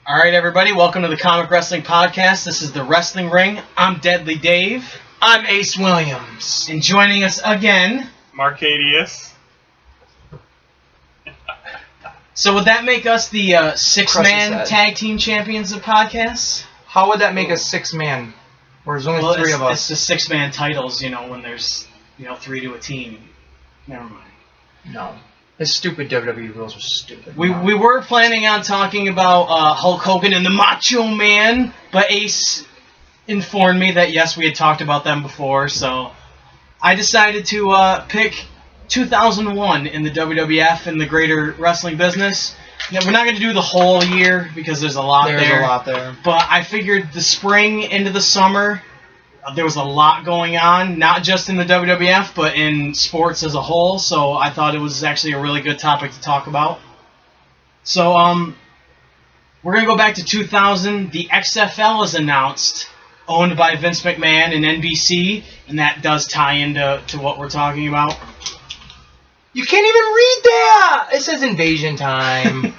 All right, everybody, welcome to the Comic Wrestling Podcast. This is the Wrestling Ring. I'm Deadly Dave. I'm Ace Williams. And joining us again, Markadius. So would that make us the six-man tag team champions of podcasts? How would that make us six-man? Where there's only three of us. It's the six-man titles, when there's, three to a team. Never mind. No. His stupid WWE rules are stupid. We were planning on talking about Hulk Hogan and the Macho Man, but Ace informed me that, yes, we had talked about them before, so I decided to pick 2001 in the WWF and the greater wrestling business. We're not going to do the whole year because there's a lot there. There's a lot there. But I figured the spring into the summer, there was a lot going on, not just in the WWF, but in sports as a whole, so I thought it was actually a really good topic to talk about. So, we're going to go back to 2000. The XFL is announced, owned by Vince McMahon and NBC, and that does tie into what we're talking about. You can't even read that! It says Invasion Time.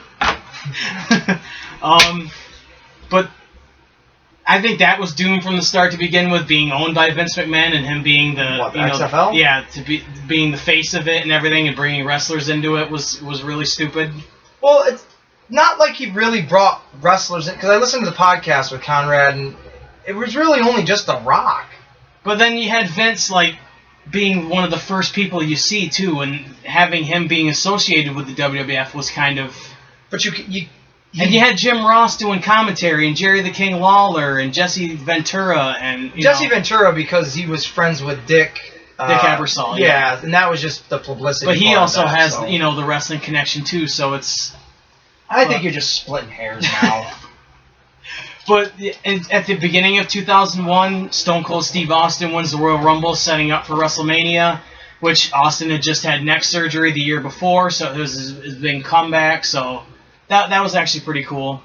But I think that was doomed from the start to begin with, being owned by Vince McMahon and him being the XFL? Yeah, being the face of it and everything, and bringing wrestlers into it was really stupid. Well, it's not like he really brought wrestlers in, because I listened to the podcast with Conrad, and it was really only just The Rock. But then you had Vince being one of the first people you see too, and having him being associated with the WWF was kind of. But and you had Jim Ross doing commentary, and Jerry the King Lawler, and Jesse Ventura, and Jesse Ventura, because he was friends with Dick Ebersol. Yeah, and that was just the publicity. But he also has the wrestling connection too, so it's. I think you're just splitting hairs now. But at the beginning of 2001, Stone Cold Steve Austin wins the Royal Rumble, setting up for WrestleMania, which Austin had just had neck surgery the year before, so it was his big comeback. So that was actually pretty cool.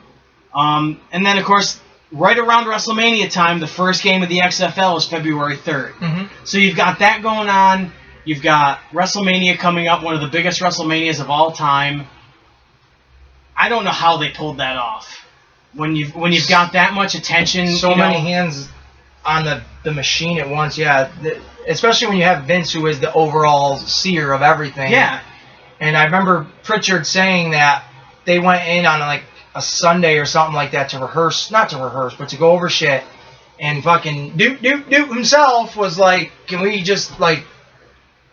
And then, of course, right around WrestleMania time, the first game of the XFL is February 3rd. Mm-hmm. So you've got that going on. You've got WrestleMania coming up, one of the biggest WrestleManias of all time. I don't know how they pulled that off. When you've got that much attention, so many hands on the machine at once, yeah. Especially when you have Vince, who is the overall seer of everything. Yeah. And I remember Pritchard saying that they went in on a Sunday or something like that to rehearse, not to rehearse, but to go over shit. And fucking Duke himself was like, "Can we just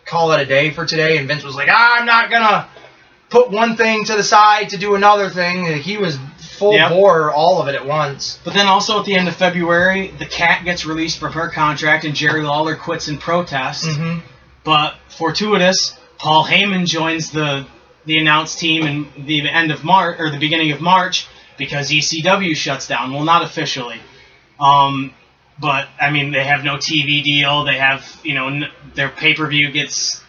call it a day for today?" And Vince was like, "I'm not gonna put one thing to the side to do another thing." He was full bore all of it at once. But then also at the end of February, the Cat gets released from her contract and Jerry Lawler quits in protest. Mm-hmm. But fortuitous, Paul Heyman joins the announced team in the end of March or the beginning of March because ECW shuts down. Well, not officially. But I mean, they have no TV deal. They have their pay-per-view gets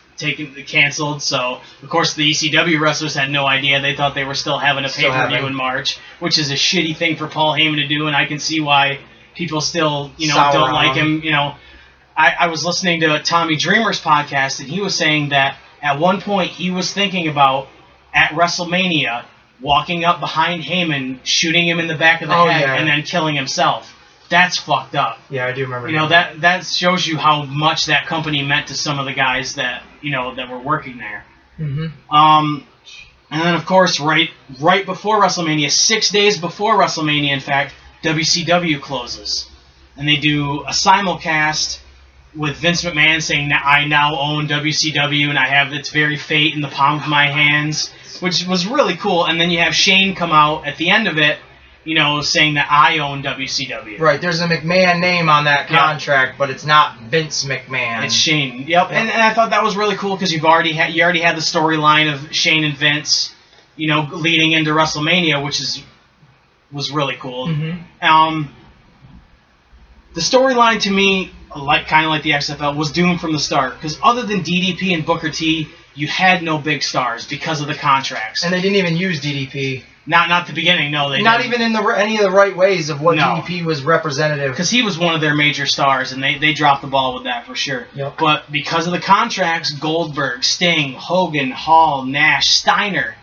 canceled, so of course the ECW wrestlers had no idea. They thought they were still having a pay-per-view in March, which is a shitty thing for Paul Heyman to do, and I can see why people still don't like him. I was listening to Tommy Dreamer's podcast, and he was saying that at one point he was thinking about at WrestleMania walking up behind Heyman, shooting him in the back of the head, and then killing himself. That's fucked up. Yeah, I do remember. That shows you how much that company meant to some of the guys that that were working there. Mm-hmm. And then of course, right before WrestleMania, 6 days before WrestleMania, in fact, WCW closes, and they do a simulcast with Vince McMahon saying that I now own WCW and I have its very fate in the palm of my hands, which was really cool. And then you have Shane come out at the end of it, saying that I own WCW. Right, there's a McMahon name on that contract, but it's not Vince McMahon. It's Shane. Yep. And I thought that was really cool because you already had the storyline of Shane and Vince, leading into WrestleMania, which was really cool. Mm-hmm. The storyline to me, kind of like the XFL, was doomed from the start because other than DDP and Booker T, you had no big stars because of the contracts. And they didn't even use DDP. Not at the beginning, no. They not didn't. Even in any of the right ways of what DDP was representative. Because he was one of their major stars, and they dropped the ball with that for sure. Yep. But because of the contracts, Goldberg, Sting, Hogan, Hall, Nash, Steiner,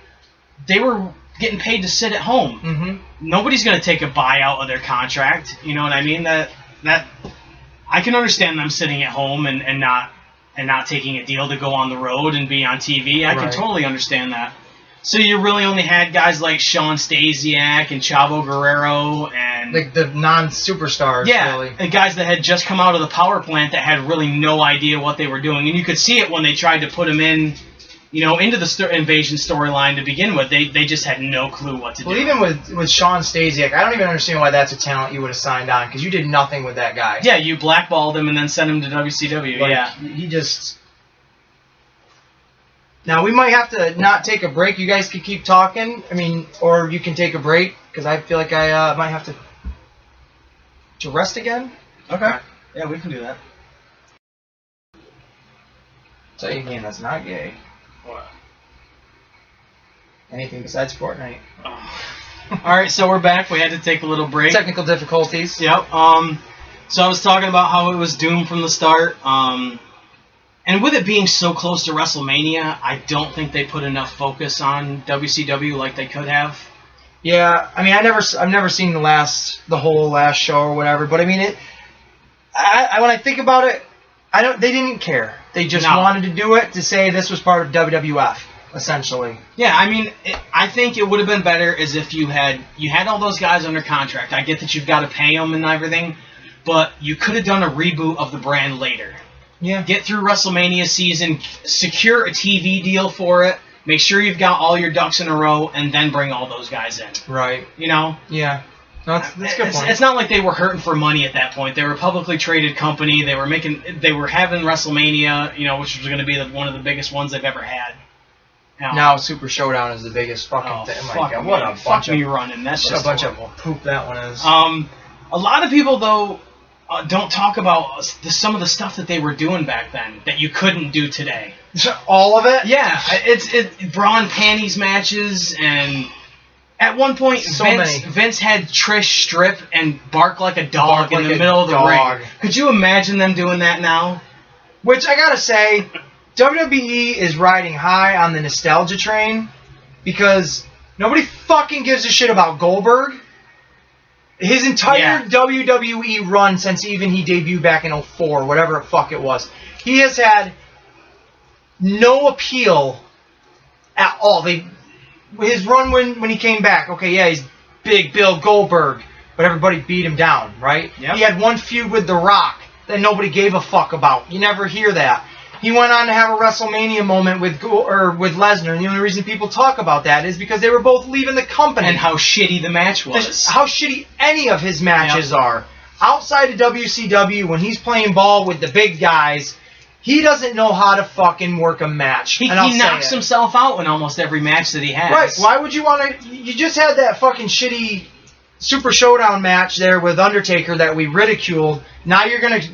they were getting paid to sit at home. Mm-hmm. Nobody's going to take a buyout of their contract. You know what I mean? That I can understand them sitting at home and not taking a deal to go on the road and be on TV. I can totally understand that. So you really only had guys like Sean Stasiak and Chavo Guerrero and like the non-superstars. Yeah, really. And guys that had just come out of the power plant that had really no idea what they were doing, and you could see it when they tried to put him in, into the invasion storyline to begin with. They just had no clue what to do. Well, even with Sean Stasiak, I don't even understand why that's a talent you would have signed on, because you did nothing with that guy. Yeah, you blackballed him and then sent him to WCW. Like, he just. Now, we might have to not take a break. You guys can keep talking. I mean, or you can take a break, because I feel like I might have to rest again. Okay. Yeah, we can do that. Tell you again, that's not gay. What? Anything besides Fortnite. Oh. All right, so we're back. We had to take a little break. Technical difficulties. Yep. So I was talking about how it was doomed from the start. And with it being so close to WrestleMania, I don't think they put enough focus on WCW like they could have. Yeah, I mean, I've never seen the whole last show or whatever, but I mean, when I think about it, they didn't care. They just wanted to do it to say this was part of WWF, essentially. Yeah, I mean, I think it would have been better as if you had all those guys under contract. I get that you've got to pay them and everything, but you could have done a reboot of the brand later. Yeah. Get through WrestleMania season, secure a TV deal for it, make sure you've got all your ducks in a row, and then bring all those guys in. Right. Yeah. No, that's a good point. It's not like they were hurting for money at that point. They were a publicly traded company. They were having WrestleMania, which was going to be one of the biggest ones they've ever had. Now Super Showdown is the biggest fucking thing. Fuck, God, what a bunch of running. That's just a bunch horrible. of poop that one is. A lot of people though don't talk about some of the stuff that they were doing back then that you couldn't do today. All of it? Yeah, it's bra and panties matches, and at one point Vince had Trish strip and bark like a dog in the middle of the ring. Could you imagine them doing that now? Which I gotta say, WWE is riding high on the nostalgia train, because nobody fucking gives a shit about Goldberg. His entire WWE run since he debuted back in 2004, whatever the fuck it was, he has had no appeal at all. His run when he came back, okay, yeah, he's big Bill Goldberg, but everybody beat him down, right? Yep. He had one feud with The Rock that nobody gave a fuck about. You never hear that. He went on to have a WrestleMania moment with Lesnar, and the only reason people talk about that is because they were both leaving the company. And how shitty the match was. How shitty any of his matches are. Outside of WCW, when he's playing ball with the big guys, he doesn't know how to fucking work a match. He knocks himself out in almost every match that he has. Right. Why would you want to... You just had that fucking shitty Super Showdown match there with Undertaker that we ridiculed. Now you're going to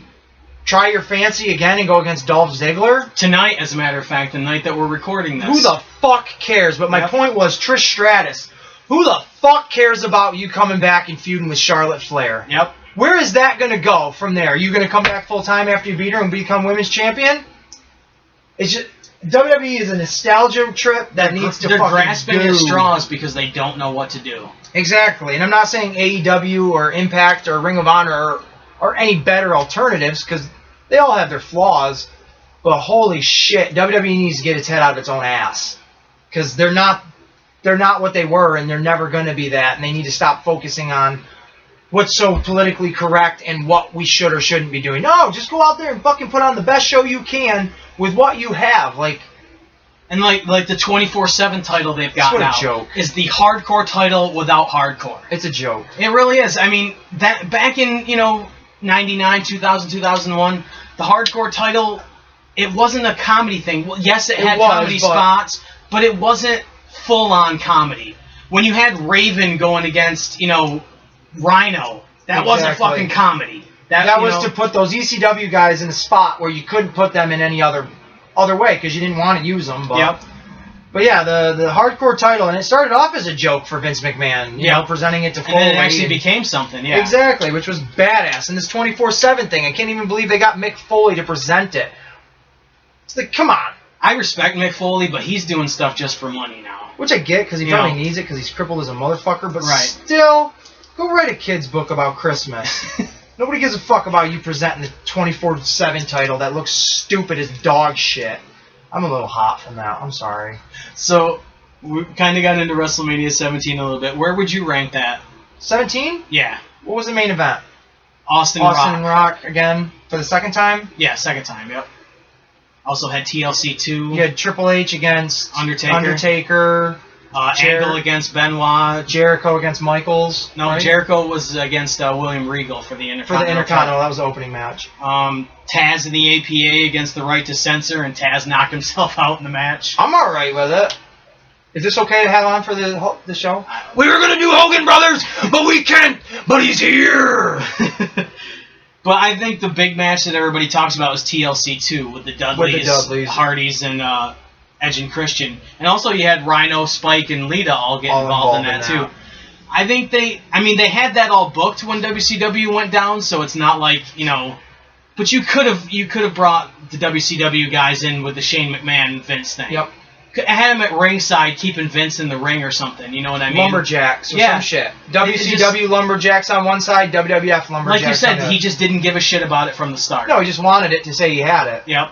try your fancy again and go against Dolph Ziggler? Tonight, as a matter of fact, the night that we're recording this. Who the fuck cares? But my point was, Trish Stratus, who the fuck cares about you coming back and feuding with Charlotte Flair? Yep. Where is that going to go from there? Are you going to come back full-time after you beat her and become women's champion? It's just... WWE is a nostalgia trip that needs to fucking They're grasping at straws because they don't know what to do. Exactly. And I'm not saying AEW or Impact or Ring of Honor are any better alternatives, because they all have their flaws. But holy shit, WWE needs to get its head out of its own ass, because they're not what they were, and they're never going to be that. And they need to stop focusing on what's so politically correct and what we should or shouldn't be doing. No, just go out there and fucking put on the best show you can with what you have. Like the 24/7 title they've got now joke. Is the hardcore title without hardcore. It's a joke. It really is. I mean, that back in 99, 2000, 2001, the hardcore title, it wasn't a comedy thing. Well, yes, it had comedy spots, but it wasn't full-on comedy. When you had Raven going against, Rhino, that wasn't fucking comedy. That was to put those ECW guys in a spot where you couldn't put them in any other way, because you didn't want to use them. But yeah, the hardcore title, and it started off as a joke for Vince McMahon, you know, presenting it to Foley. And then it actually became something, yeah. Exactly, which was badass. And this 24/7 thing, I can't even believe they got Mick Foley to present it. It's like, come on. I respect Mick Foley, but he's doing stuff just for money now. Which I get, because he You probably know. needs it, because he's crippled as a motherfucker, but Right. still, go write a kid's book about Christmas. Nobody gives a fuck about you presenting the 24/7 title that looks stupid as dog shit. I'm a little hot from that. I'm sorry. So, we kind of got into WrestleMania 17 a little bit. Where would you rank that? 17? Yeah. What was the main event? Austin Austin Rock. Rock again for the second time? Yeah, second time, yep. Also had TLC 2. You had Triple H against Undertaker. Angle against Benoit. Jericho against Michaels. No, right? Jericho was against William Regal for the Intercontinental. For the Intercontinental, that was the opening match. Taz in the APA against the Right to Censor, and Taz knocked himself out in the match. I'm alright with it. Is this okay to have on for the show? We were going to do Hogan Brothers, but we can't, but he's here! But I think the big match that everybody talks about was TLC 2 with the Dudleys, Hardys, and Edge and Christian. And also you had Rhino, Spike, and Lita all get involved in that too. I think they had that all booked when WCW went down, so it's not like, but you could have brought the WCW guys in with the Shane McMahon Vince thing. Yep. Had him at ringside keeping Vince in the ring or something, you know what I mean? Lumberjacks or some shit. WCW Lumberjacks on one side, WWF Lumberjacks on the other. Like you said, he just didn't give a shit about it from the start. No, he just wanted it to say he had it. Yep.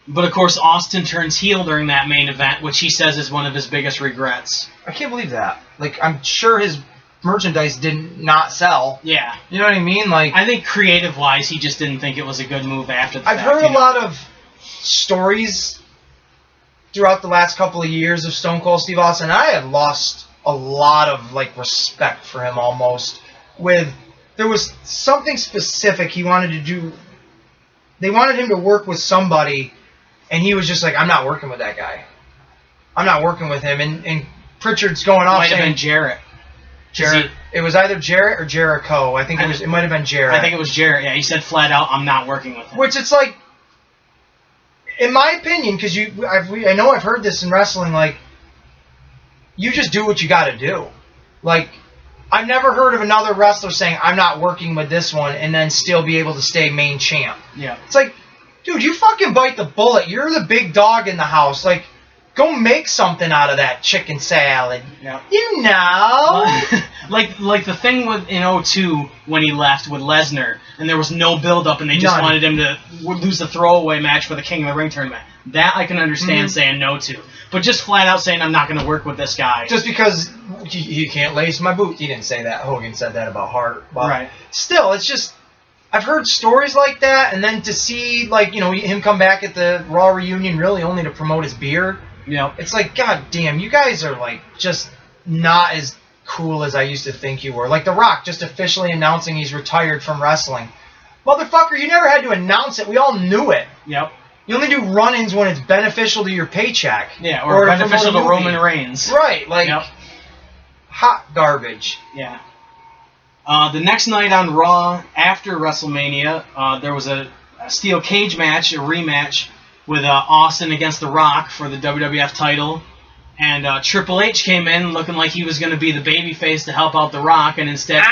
But of course, Austin turns heel during that main event, which he says is one of his biggest regrets. I can't believe that. Like, I'm sure his merchandise did not sell. Yeah. You know what I mean? Like, I think creative-wise, he just didn't think it was a good move after the fact. I've heard a lot of stories throughout the last couple of years of Stone Cold Steve Austin, and I have lost a lot of respect for him almost. There was something specific he wanted to do. They wanted him to work with somebody, and he was just like, I'm not working with that guy. I'm not working with him. And Pritchard's going off Might saying... have been Jarrett. It was either Jarrett or Jericho. I think it might have been Jarrett. I think it was Jarrett, yeah. He said flat out, I'm not working with him. Which it's like... In my opinion, because I know I've heard this in wrestling, you just do what you got to do. I've never heard of another wrestler saying, I'm not working with this one, and then still be able to stay main champ. Yeah. It's like, dude, you fucking bite the bullet. You're the big dog in the house. Go make something out of that chicken salad. Yeah. You know? like the thing in 02 when he left with Lesnar, and there was no build-up, and they just wanted him to lose the throwaway match for the King of the Ring tournament. That I can understand saying no to. But just flat out saying I'm not going to work with this guy. Just because he can't lace my boot. He didn't say that. Hogan said that about Hart. But right. Still, it's just... I've heard stories like that, and then to see, him come back at the Raw reunion really only to promote his beer... Yep. It's like, god damn, you guys are just not as cool as I used to think you were. Like The Rock just officially announcing he's retired from wrestling. Motherfucker, you never had to announce it. We all knew it. Yep. You only do run-ins when it's beneficial to your paycheck. Yeah, or beneficial to Roman Reigns. Right, hot garbage. Yeah. The next night on Raw, after WrestleMania, there was a steel cage match, a rematch, with Austin against The Rock for the WWF title. And Triple H came in looking like he was going to be the babyface to help out The Rock, and instead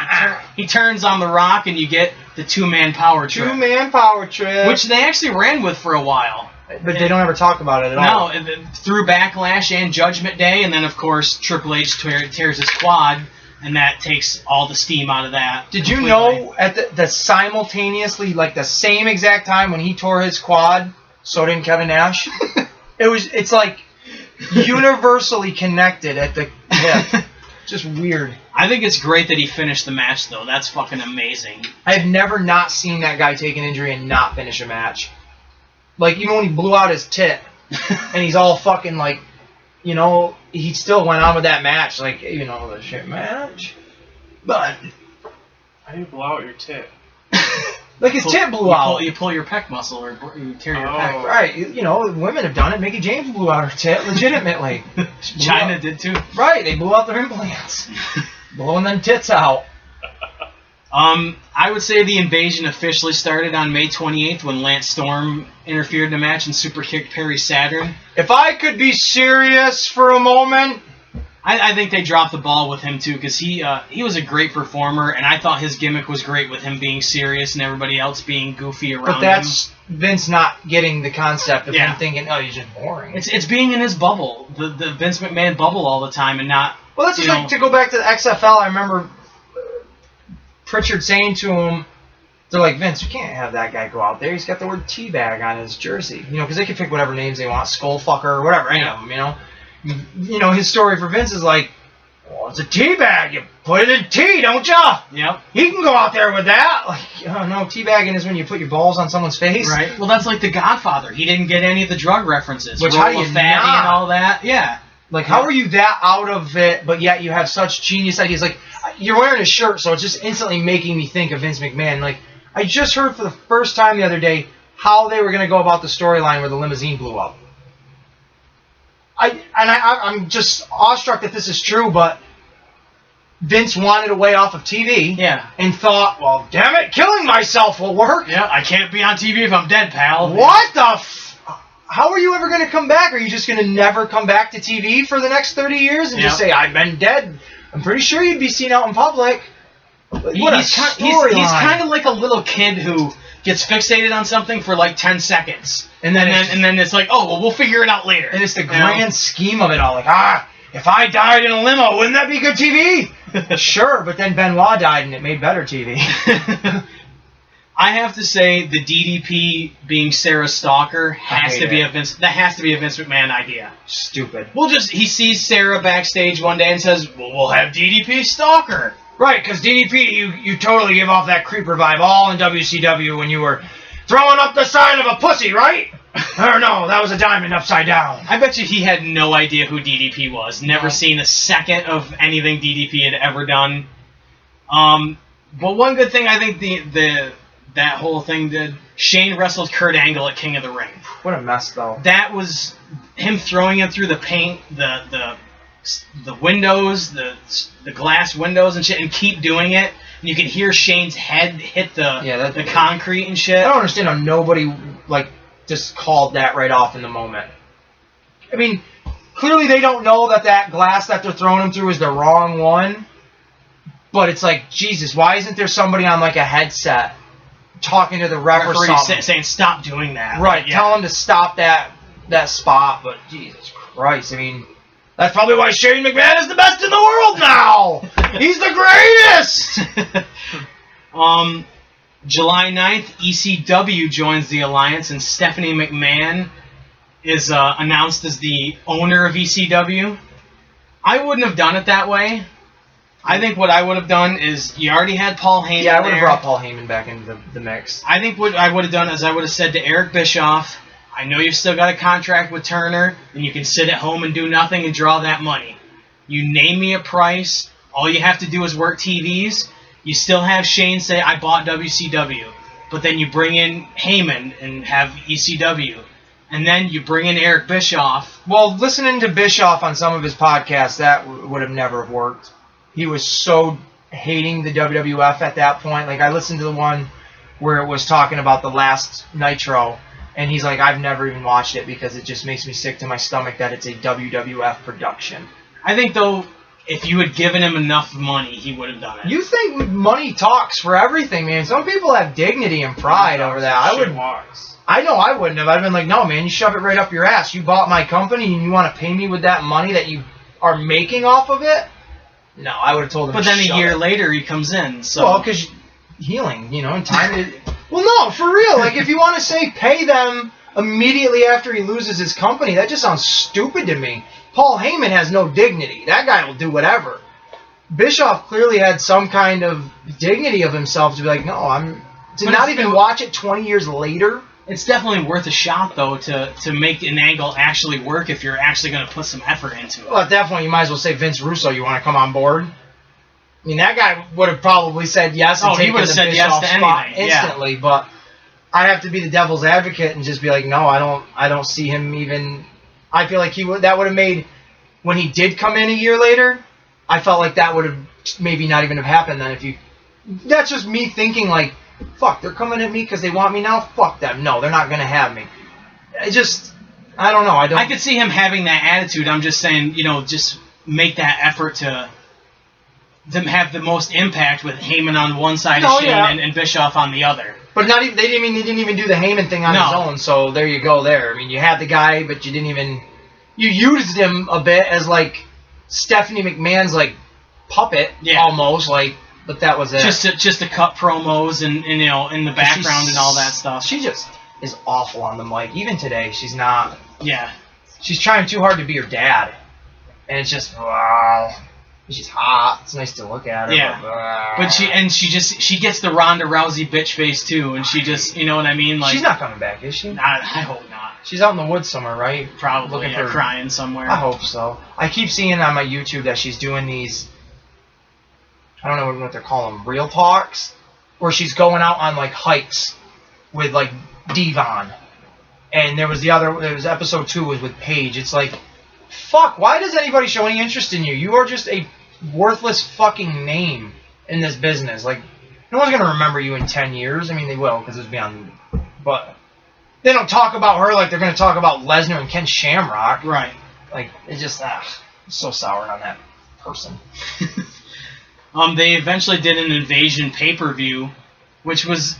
he turns on The Rock, and you get the two-man power trip. Two-man power trip. Which they actually ran with for a while. But they don't ever talk about it at all. No, through Backlash and Judgment Day, and then, of course, Triple H tears his quad, and that takes all the steam out of that. Did you know at the simultaneously, the same exact time when he tore his quad... So didn't Kevin Nash. It's universally connected at the hip. Just weird. I think it's great that he finished the match, though. That's fucking amazing. I've never not seen that guy take an injury and not finish a match. Even when he blew out his tit, and he's all fucking he still went on with that match. The shit match. But how do you blow out your tit? His tit blew out. You pull your pec muscle or you tear your pec. Right. Women have done it. Mickey James blew out her tit legitimately. China did too. Right. They blew out their implants. Blowing them tits out. I would say the invasion officially started on May 28th when Lance Storm interfered in the match and super kicked Perry Saturn. If I could be serious for a moment... I think they dropped the ball with him too because he was a great performer, and I thought his gimmick was great with him being serious and everybody else being goofy around him. But that's Vince not getting the concept of him thinking, oh, he's just boring. It's being in his bubble, the Vince McMahon bubble all the time, and not. Well, that's just like to go back to the XFL. I remember Pritchard saying to him, they're like, Vince, you can't have that guy go out there. He's got the word teabag on his jersey. Because they can pick whatever names they want, skullfucker or whatever, any of them, his story for Vince is like, well, it's a teabag. You put it in tea, don't ya? Yep. He can go out there with that. Like, oh, no, teabagging is when you put your balls on someone's face. Right. Well, that's like The Godfather. He didn't get any of the drug references. Which, how do you fatty and all that? Yeah. Like, how are you that out of it, but yet you have such genius ideas? Like, you're wearing a shirt, so it's just instantly making me think of Vince McMahon. Like, I just heard for the first time the other day how they were going to go about the storyline where the limousine blew up. I'm just awestruck that this is true, but Vince wanted a way off of TV. Yeah. And thought, well, damn it, killing myself will work. Yeah, I can't be on TV if I'm dead, pal. What the how are you ever going to come back? Are you just going to never come back to TV for the next 30 years and just say, I've been dead? I'm pretty sure you'd be seen out in public. He's kind of like a little kid who gets fixated on something for like 10 seconds. And then it's like, oh, well, we'll figure it out later. And it's the grand scheme of it all. Like, if I died in a limo, wouldn't that be good TV? Sure, but then Benoit died and it made better TV. I have to say the DDP being Sarah Stalker has to be a Vince McMahon idea. Stupid. He sees Sarah backstage one day and says, well, we'll have DDP Stalker. Right, because DDP, you totally give off that creeper vibe all in WCW when you were throwing up the sign of a pussy, right? Or no, that was a diamond upside down. I bet you he had no idea who DDP was. Never seen a second of anything DDP had ever done. But one good thing I think that whole thing did, Shane wrestled Kurt Angle at King of the Ring. What a mess, though. That was him throwing him through the paint, the windows, the glass windows and shit, and keep doing it. And you can hear Shane's head hit the concrete and shit. I don't understand how nobody just called that right off in the moment. I mean, clearly they don't know that glass that they're throwing him through is the wrong one. But it's like, Jesus, why isn't there somebody on like a headset talking to the ref or something? Saying stop doing that. Right, tell him to stop that spot. But Jesus Christ, I mean, that's probably why Shane McMahon is the best in the world now. He's the greatest. July 9th, ECW joins the alliance, and Stephanie McMahon is announced as the owner of ECW. I wouldn't have done it that way. I think what I would have done is, you already had Paul Heyman. Yeah, I would have brought Paul Heyman back into the mix. I think what I would have done is I would have said to Eric Bischoff, I know you've still got a contract with Turner, and you can sit at home and do nothing and draw that money. You name me a price. All you have to do is work TVs. You still have Shane say, I bought WCW. But then you bring in Heyman and have ECW. And then you bring in Eric Bischoff. Well, listening to Bischoff on some of his podcasts, that would have never worked. He was so hating the WWF at that point. Like, I listened to the one where it was talking about the last Nitro, and he's like, I've never even watched it because it just makes me sick to my stomach that it's a WWF production. I think, though, if you had given him enough money, he would have done it. You think money talks for everything, man. Some people have dignity and pride over that. I know I wouldn't have. I'd been like, no, man, you shove it right up your ass. You bought my company and you want to pay me with that money that you are making off of it? No, I would have told him. But then a year later, he comes in. So. Well, because healing, and time. Well, no, for real. Like, if you want to say pay them immediately after he loses his company, that just sounds stupid to me. Paul Heyman has no dignity. That guy will do whatever. Bischoff clearly had some kind of dignity of himself to be like, no, not even watch it 20 years later. It's definitely worth a shot, though, to make an angle actually work if you're actually going to put some effort into it. Well, at that point, you might as well say, Vince Russo, you want to come on board? I mean, that guy would have probably said yes and taken the Bischoff spot instantly, but I have to be the devil's advocate and just be like, no, I don't see him even. I feel like that would have made, when he did come in a year later, I felt like that would have maybe not even have happened then. That's just me thinking like, fuck, they're coming at me because they want me now? Fuck them. No, they're not going to have me. I don't know. I could see him having that attitude. I'm just saying, just make that effort to have the most impact with Heyman on one side of Shane and Bischoff on the other. But not even, he didn't even do the Heyman thing on his own, so there you go there. I mean, you had the guy, but you didn't even... You used him a bit as, like, Stephanie McMahon's, like, puppet, almost, like, but that was it. Just to cut promos and you know, in the background and all that stuff. She just is awful on the mic. Even today, she's not... Yeah. She's trying too hard to be her dad. And it's just, wow. She's hot. It's nice to look at her. Yeah. But she gets the Ronda Rousey bitch face too, and she just, you know what I mean? Like, she's not coming back, is she? I hope not. She's out in the woods somewhere, right? Probably crying somewhere. I hope so. I keep seeing on my YouTube that she's doing these, I don't know what they're calling them, real talks, where she's going out on like hikes with like Devon. And there was episode 2 was with Paige. It's like, fuck, why does anybody show any interest in you? You are just a worthless fucking name in this business. Like, no one's going to remember you in 10 years. I mean, they will, because it's beyond... But they don't talk about her like they're going to talk about Lesnar and Ken Shamrock. Right. Like, it's just, I'm so sour on that person. They eventually did an Invasion pay-per-view, which was...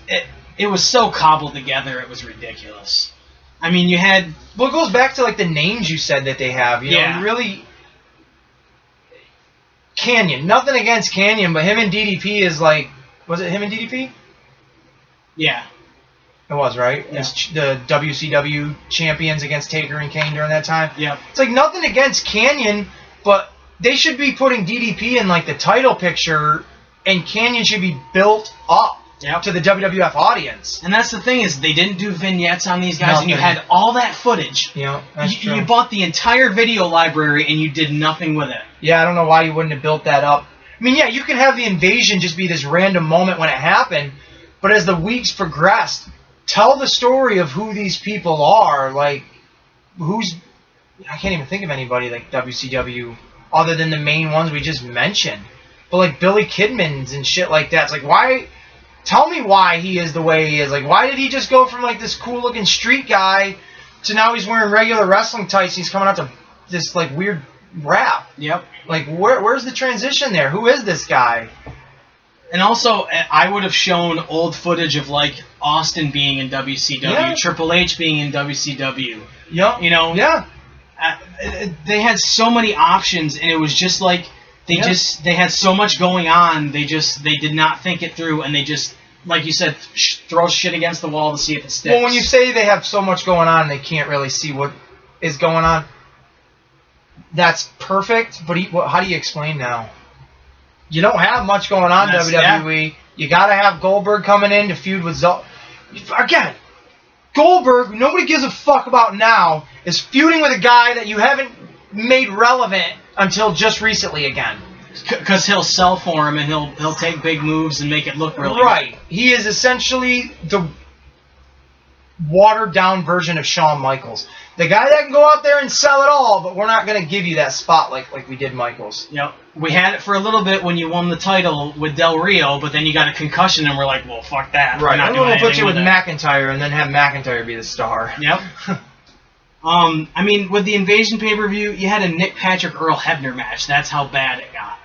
It was so cobbled together, it was ridiculous. I mean, you had... Well, it goes back to, like, the names you said that they have. You know, really... Canyon. Nothing against Canyon, but him and DDP is, like... Was it him and DDP? Yeah. It was, right? Yeah. It's the WCW champions against Taker and Kane during that time. Yeah. It's like nothing against Canyon, but they should be putting DDP in, like, the title picture, and Canyon should be built up. Yep. To the WWF audience. And that's the thing is they didn't do vignettes on these guys, and you had all that footage. Yeah, that's true. You bought the entire video library, and you did nothing with it. Yeah, I don't know why you wouldn't have built that up. I mean, yeah, you can have the invasion just be this random moment when it happened, but as the weeks progressed, tell the story of who these people are. Like, I can't even think of anybody like WCW other than the main ones we just mentioned. But like Billy Kidman's and shit like that. It's like, why... Tell me why he is the way he is. Like, why did he just go from, like, this cool-looking street guy to now he's wearing regular wrestling tights and he's coming out to this, like, weird rap? Yep. Like, where's the transition there? Who is this guy? And also, I would have shown old footage of, like, Austin being in WCW, Triple H being in WCW. Yep. You know? Yeah. They had so many options, and it was just like... They had so much going on, they did not think it through, and they just, like you said, throw shit against the wall to see if it sticks. Well, when you say they have so much going on, they can't really see what is going on, that's perfect, but how do you explain now? You don't have much going on, WWE. Yeah. You got to have Goldberg coming in to feud with Again, Goldberg, nobody gives a fuck about now, is feuding with a guy that you haven't made relevant until just recently again. Because he'll sell for him and he'll take big moves and make it look really right. good. He is essentially the watered down version of Shawn Michaels. The guy that can go out there and sell it all, but we're not going to give you that spot like we did Michaels. Yep. We had it for a little bit when you won the title with Del Rio, but then you got a concussion and we're like, well, fuck that. Right. We're not we'll put you with McIntyre and then have McIntyre be the star. Yep. I mean, with the Invasion pay-per-view, you had a Nick Patrick Earl Hebner match. That's how bad it got.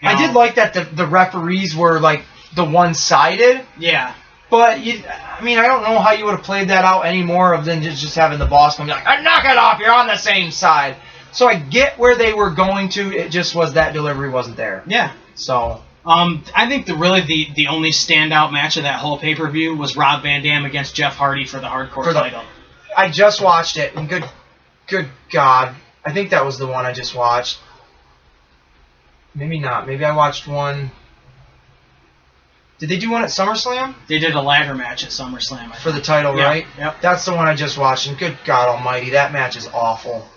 I did like that the referees were, like, the one-sided. Yeah. But, I don't know how you would have played that out any more than just having the boss come like, knock it off, you're on the same side. So I get where they were going to, it just was that delivery wasn't there. Yeah. So... I think the only standout match of that whole pay-per-view was Rob Van Dam against Jeff Hardy for the hardcore title. I just watched it, and good God. I think that was the one I just watched. Maybe not. Maybe I watched one... Did they do one at SummerSlam? They did a ladder match at SummerSlam. For the title, right? Yep. That's the one I just watched, and good God almighty, that match is awful.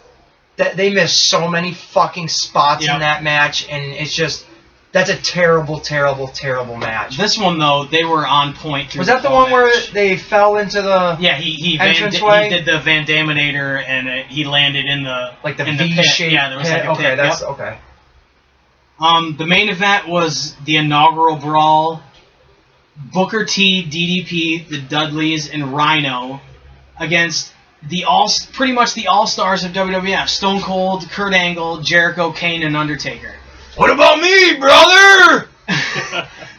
They missed so many fucking spots in that match, and it's just... That's a terrible, terrible, terrible match. This one, though, they were on point through Was that the one where they fell into the he did the Van Daminator, and he landed in the... Like the V-shape. Yeah, there was like a pit. Okay. The main event was the inaugural brawl. Booker T, DDP, the Dudleys, and Rhino against pretty much the all-stars of WWF: Stone Cold, Kurt Angle, Jericho, Kane, and Undertaker. What about me, brother?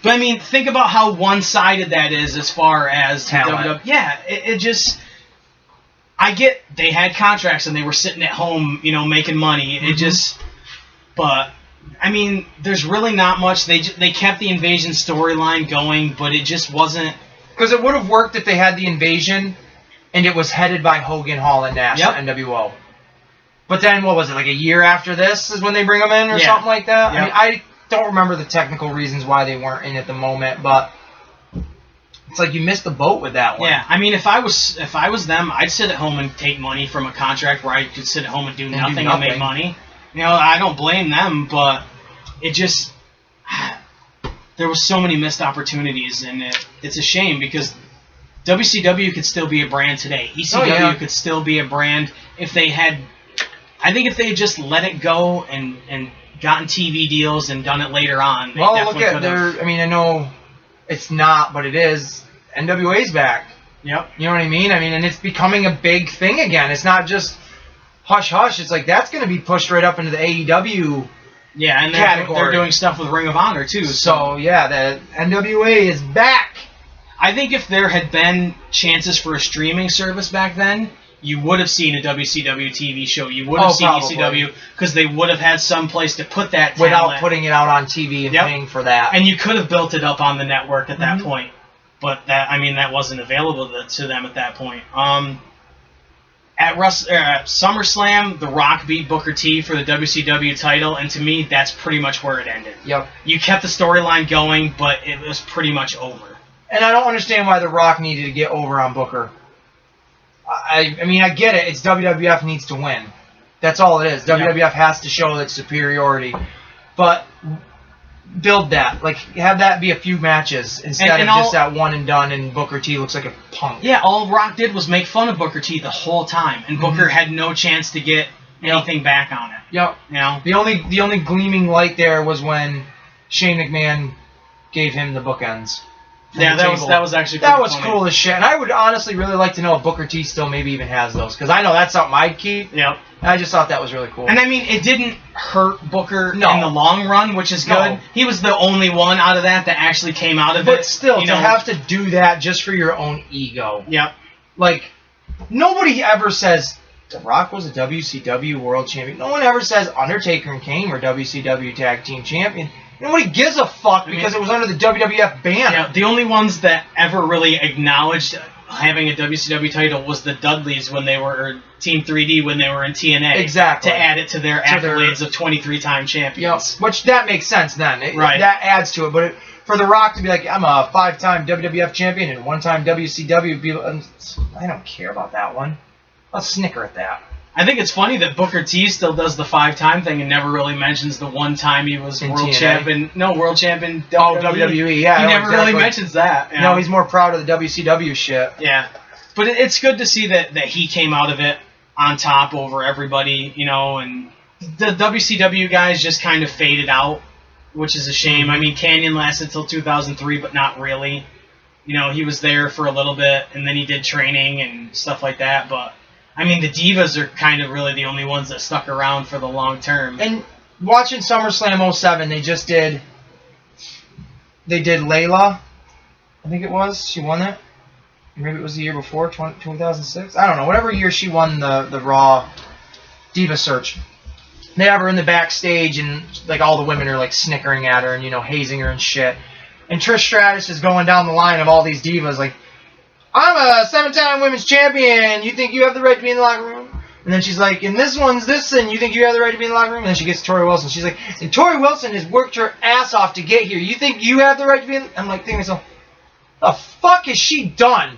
But I mean, think about how one-sided that is as far as talent. WWF. Yeah, it just. I get they had contracts and they were sitting at home, making money. It just, but I mean, there's really not much. They kept the Invasion storyline going, but it just wasn't. Because it would have worked if they had the Invasion, and it was headed by Hogan, Hall, and Nash, Yep. NWO. But then, what was it, like a year after this is when they bring them in or Yeah. something like that? Yep. I mean, I don't remember the technical reasons why they weren't in at the moment, but it's like you missed the boat with that one. Yeah, I mean, if I was them, I'd sit at home and take money from a contract where I could sit at home and do nothing and make money. I don't blame them, but it just there was so many missed opportunities, and it's a shame because WCW could still be a brand today. ECW could still be a brand if they had. I think if they had just let it go and gotten TV deals and done it later on. They Well, definitely look at their. I mean, I know it's not, but it is. NWA's back. Yep. You know what I mean? And it's becoming a big thing again. It's not just hush hush. It's like that's going to be pushed right up into the AEW. Yeah, and category. they're doing stuff with Ring of Honor too. So yeah, the NWA is back. I think if there had been chances for a streaming service back then, you would have seen a WCW TV show. You would have seen probably. ECW because they would have had some place to put that talent. Without putting it out on TV and paying for that. And you could have built it up on the network at that point. But that wasn't available to them at that point. At SummerSlam, The Rock beat Booker T for the WCW title, and to me, that's pretty much where it ended. Yep. You kept the storyline going, but it was pretty much over. And I don't understand why The Rock needed to get over on Booker. I mean, I get it. It's WWF needs to win. That's all it is. WWF has to show its superiority. But build that. Like, have that be a few matches instead of just that one and done and Booker T looks like a punk. Yeah, all Rock did was make fun of Booker T the whole time, and Booker had no chance to get anything back on it. Yep. The only gleaming light there was when Shane McMahon gave him the bookends. Yeah, that was actually that was funny. cool as shit. And I would honestly really like to know if Booker T still maybe even has those, because I know that's something I'd keep. Yep. And I just thought that was really cool. And I mean, it didn't hurt Booker in the long run, which is good. No. He was the only one out of that actually came out of it. But still, to have to do that just for your own ego. Yep. Like, nobody ever says The Rock was a WCW World Champion. No one ever says Undertaker and Kane were WCW Tag Team Champion. Nobody gives a fuck because it was under the WWF banner. Yeah, the only ones that ever really acknowledged having a WCW title was the Dudleys when they were, or Team 3D when they were in TNA. Exactly. To add it to their accolades of 23-time champions. Which that makes sense then. Right. That adds to it. But for The Rock to be like, I'm a 5-time WWF champion and 1-time WCW, I don't care about that one. I'll snicker at that. I think it's funny that Booker T still does the 5-time thing and never really mentions the one time he was world champion. No, world champion. WWE. Yeah. He never really mentions that. No, he's more proud of the WCW shit. Yeah, but it's good to see that he came out of it on top over everybody, and the WCW guys just kind of faded out, which is a shame. I mean, Canyon lasted till 2003, but not really. He was there for a little bit, and then he did training and stuff like that, but I mean, the Divas are kind of really the only ones that stuck around for the long term. And watching SummerSlam 07, they did Layla, I think it was. She won it. Maybe it was the year before, 2006. I don't know. Whatever year she won the Raw Diva Search. They have her in the backstage, and like all the women are like snickering at her and hazing her and shit. And Trish Stratus is going down the line of all these divas like, I'm a 7-time women's champion. You think you have the right to be in the locker room? And then she's like, and this one's this, and you think you have the right to be in the locker room? And then she gets Tori Wilson. She's like, and Tori Wilson has worked her ass off to get here. You think you have the right to be in? I'm like thinking to myself, the fuck has she done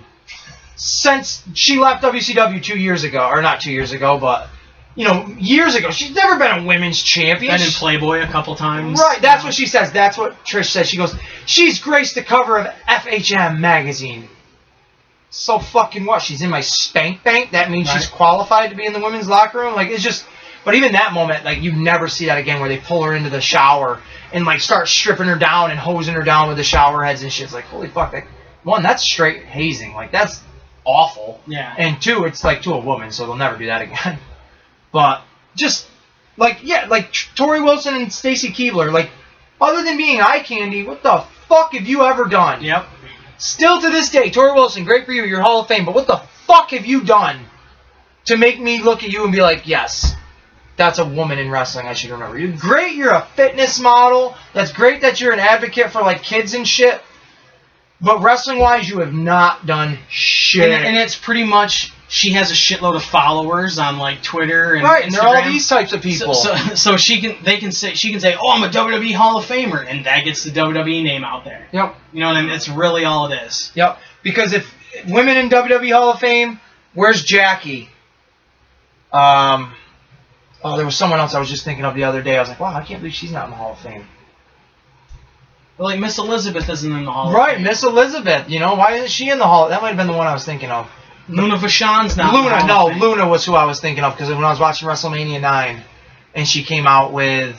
since she left WCW 2 years ago? Or not 2 years ago, but years ago. She's never been a women's champion. Been in Playboy a couple times. Right, that's what she says. That's what Trish says. She goes, she's graced the cover of FHM magazine. So fucking what? She's in my spank bank? That means she's qualified to be in the women's locker room? Like, it's just... But even that moment, like, you never see that again where they pull her into the shower and, like, start stripping her down and hosing her down with the shower heads and shit. It's like, holy fuck. That's straight hazing. Like, that's awful. Yeah. And 2, it's like to a woman, so they'll never do that again. But just like Tori Wilson and Stacy Keibler, like other than being eye candy, what the fuck have you ever done? Yep. Still to this day, Tori Wilson, great for you, you're Hall of Fame, but what the fuck have you done to make me look at you and be like, yes, that's a woman in wrestling I should remember. You're great, you're a fitness model. That's great that you're an advocate for like kids and shit. But wrestling-wise, you have not done shit. And it's pretty much, she has a shitload of followers on like Twitter and right, Instagram. and they're all these types of people. So she can say, oh, I'm a WWE Hall of Famer, and that gets the WWE name out there. Yep. You know what I mean? That's really all it is. Yep. Because if women in WWE Hall of Fame, where's Jackie? There was someone else I was just thinking of the other day. I was like, wow, I can't believe she's not in the Hall of Fame. But like Miss Elizabeth isn't in the Hall of Right, Fame. Miss Elizabeth. You know, why isn't she in the Hall? That might have been the one I was thinking of. Luna Vachon's not in the Luna, Hall of Fame. Luna was who I was thinking of because when I was watching WrestleMania 9, and she came out with...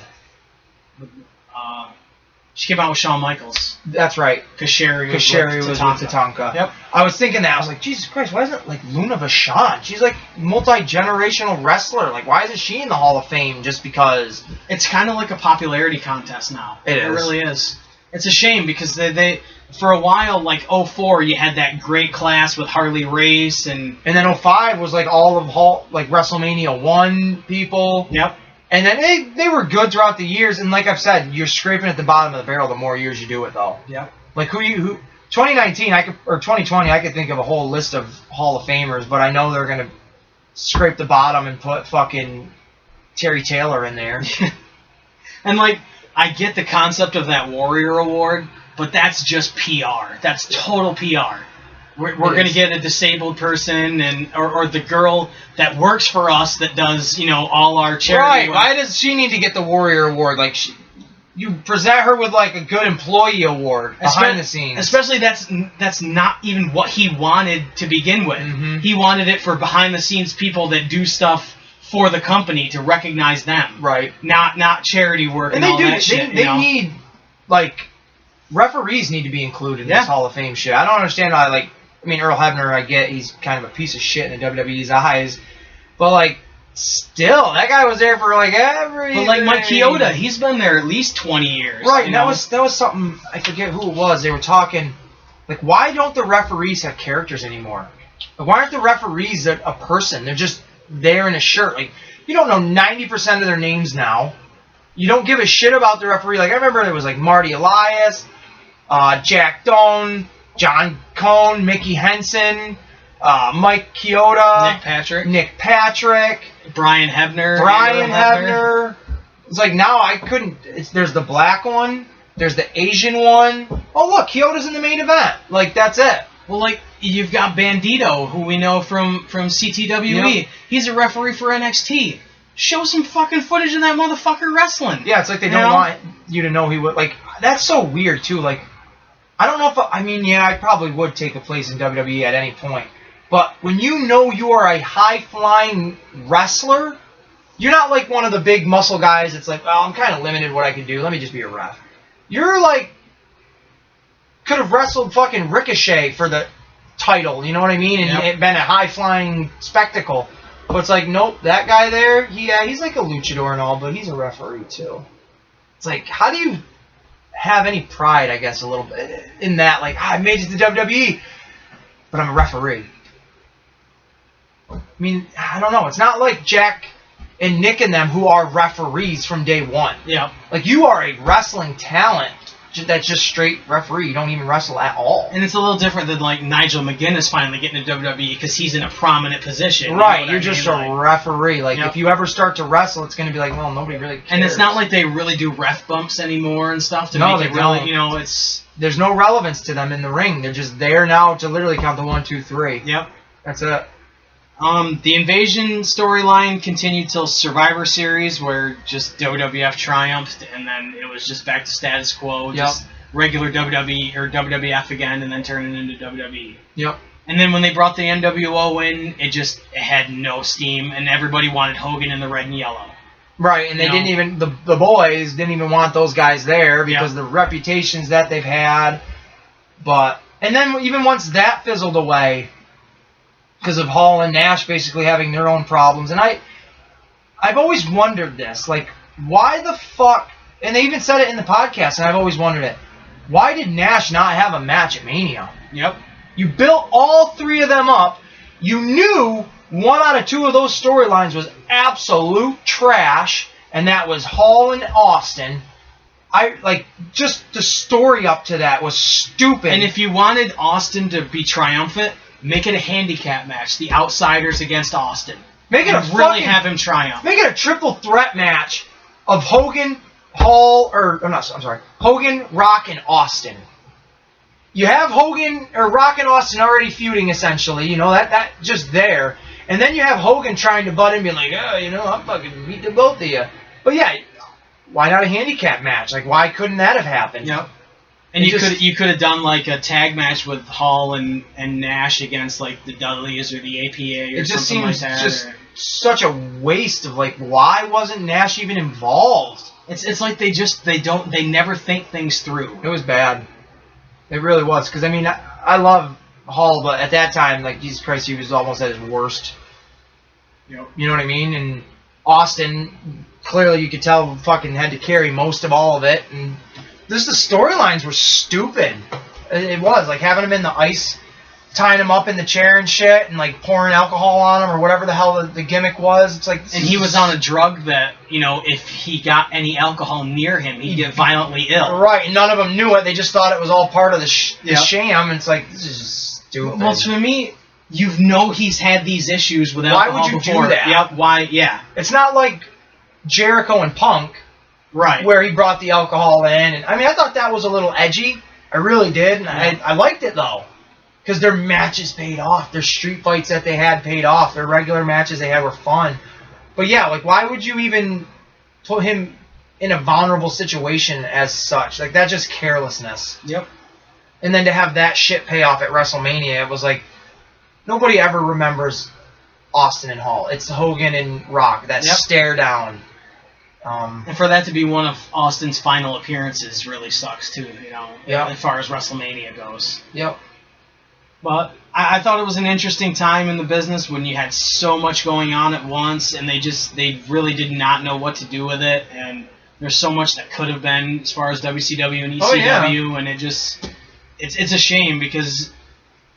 She came out with Shawn Michaels. That's right. Because Sherry was with Tatanka. Yep. I was thinking that. I was like, Jesus Christ, why isn't like Luna Vachon? She's like multi-generational wrestler. Like, why isn't she in the Hall of Fame just because... It's kind of like a popularity contest now. It is. It really is. It's a shame because they for a while, like 04, you had that great class with Harley Race and then 05 was like all of WrestleMania 1 people. Yep. And then they were good throughout the years. And like I've said, you're scraping at the bottom of the barrel the more years you do it, though. Yep. Like 2019, or 2020, I could think of a whole list of Hall of Famers, but I know they're gonna scrape the bottom and put fucking Terry Taylor in there. And like, I get the concept of that Warrior Award, but that's just PR. That's total PR. We're going to get a disabled person or the girl that works for us that does, all our charity Right. Why does she need to get the Warrior Award? Like, you present her with like a good employee award behind the scenes. Especially that's not even what he wanted to begin with. Mm-hmm. He wanted it for behind the scenes people that do stuff for the company to recognize them. Right. Not charity work and all that shit. They need, like, referees need to be included in this Hall of Fame shit. I don't understand how, Earl Hebner, I get he's kind of a piece of shit in the WWE's eyes, but, like, still, that guy was there for, like, everything. But, like, Mike Chioda, he's been there at least 20 years. Right, and that was something, I forget who it was, they were talking, like, why don't the referees have characters anymore? Like, why aren't the referees a person? They're just there in a shirt. Like, you don't know 90% of their names now. You don't give a shit about the referee. Like, I remember there was, like, Marty Elias, Jack Doan, John Cone, Mickey Henson, Mike Chioda, Nick Patrick, Brian Hebner. It's like, now I couldn't... there's the black one. There's the Asian one. Oh, look, Chioda's in the main event. Like, that's it. Well, like, you've got Bandito, who we know from CTWE. Yep. He's a referee for NXT. Show some fucking footage of that motherfucker wrestling. Yeah, it's like they don't want you to know he would... Like, that's so weird, too. Like, I don't know if... I probably would take a place in WWE at any point. But when you know you are a high-flying wrestler, you're not like one of the big muscle guys that's like, well, I'm kind of limited what I can do. Let me just be a ref. You're like... could have wrestled fucking Ricochet for the title, you know what I mean? And it been a high-flying spectacle. But it's like, nope, that guy there, he's like a luchador and all, but he's a referee too. It's like, how do you have any pride, I guess, a little bit in that? Like, I made it to WWE, but I'm a referee. I mean, I don't know. It's not like Jack and Nick and them who are referees from day one. Yeah. Like, you are a wrestling talent. That's just straight referee. You don't even wrestle at all. And it's a little different than, like, Nigel McGuinness finally getting to WWE because he's in a prominent position. Right, you're just a referee. Like, if you ever start to wrestle, it's going to be like, well, nobody really cares. And it's not like they really do ref bumps anymore and stuff to make it really, it's... There's no relevance to them in the ring. They're just there now to literally count the 1, 2, 3. Yep. That's it. The Invasion storyline continued till Survivor Series, where just WWF triumphed, and then it was just back to status quo, just regular WWE or WWF again, and then turning into WWE. Yep. And then when they brought the NWO in, it had no steam, and everybody wanted Hogan in the red and yellow. Right, and they didn't even the boys didn't even want those guys there because the reputations that they've had. And then even once that fizzled away. because of Hall and Nash basically having their own problems. And I've always wondered this, like, why the fuck, and they even said it in the podcast, and I've always wondered it, why did Nash not have a match at Mania? Yep. You built all three of them up. You knew 1 out of 2 of those storylines was absolute trash, and that was Hall and Austin. Just the story up to that was stupid. And if you wanted Austin to be triumphant, make it a handicap match. The Outsiders against Austin. Make it have him triumph. Make it a triple threat match of Hogan, Hogan, Rock, and Austin. You have Hogan or Rock and Austin already feuding essentially, that just there. And then you have Hogan trying to butt in and be like, I'm fucking beat the both of you. But yeah, why not a handicap match? Like, why couldn't that have happened? Yep. And you could have done like a tag match with Hall and Nash against like the Dudleys or the APA or something like that. It just seems such a waste of like, why wasn't Nash even involved? It's like they never think things through. It was bad. It really was. Because, I mean, I love Hall, but at that time, like, Jesus Christ, he was almost at his worst. Yep. You know what I mean? And Austin, clearly you could tell, fucking had to carry most of all of it. And the storylines were stupid. It was. Like, having him in the ice, tying him up in the chair and shit, and, like, pouring alcohol on him or whatever the hell the gimmick was. It's like... And he was on a drug that, if he got any alcohol near him, he'd get violently ill. Right, and none of them knew it. They just thought it was all part of the sham. And it's like, this is just stupid. Well, for me, he's had these issues with alcohol before. Why would you do that? Yep, why, yeah. It's not like Jericho and Punk, right, where he brought the alcohol in. And I mean, I thought that was a little edgy. I really did. And I liked it, though. Because their matches paid off. Their street fights that they had paid off. Their regular matches they had were fun. But yeah, like, why would you even put him in a vulnerable situation as such? Like, that's just carelessness. Yep. And then to have that shit pay off at WrestleMania, it was like, nobody ever remembers Austin and Hall. It's Hogan and Rock, that stare down. And for that to be one of Austin's final appearances really sucks, too, as far as WrestleMania goes. Yep. But I thought it was an interesting time in the business when you had so much going on at once, and they really did not know what to do with it, and there's so much that could have been as far as WCW and ECW, and it's a shame because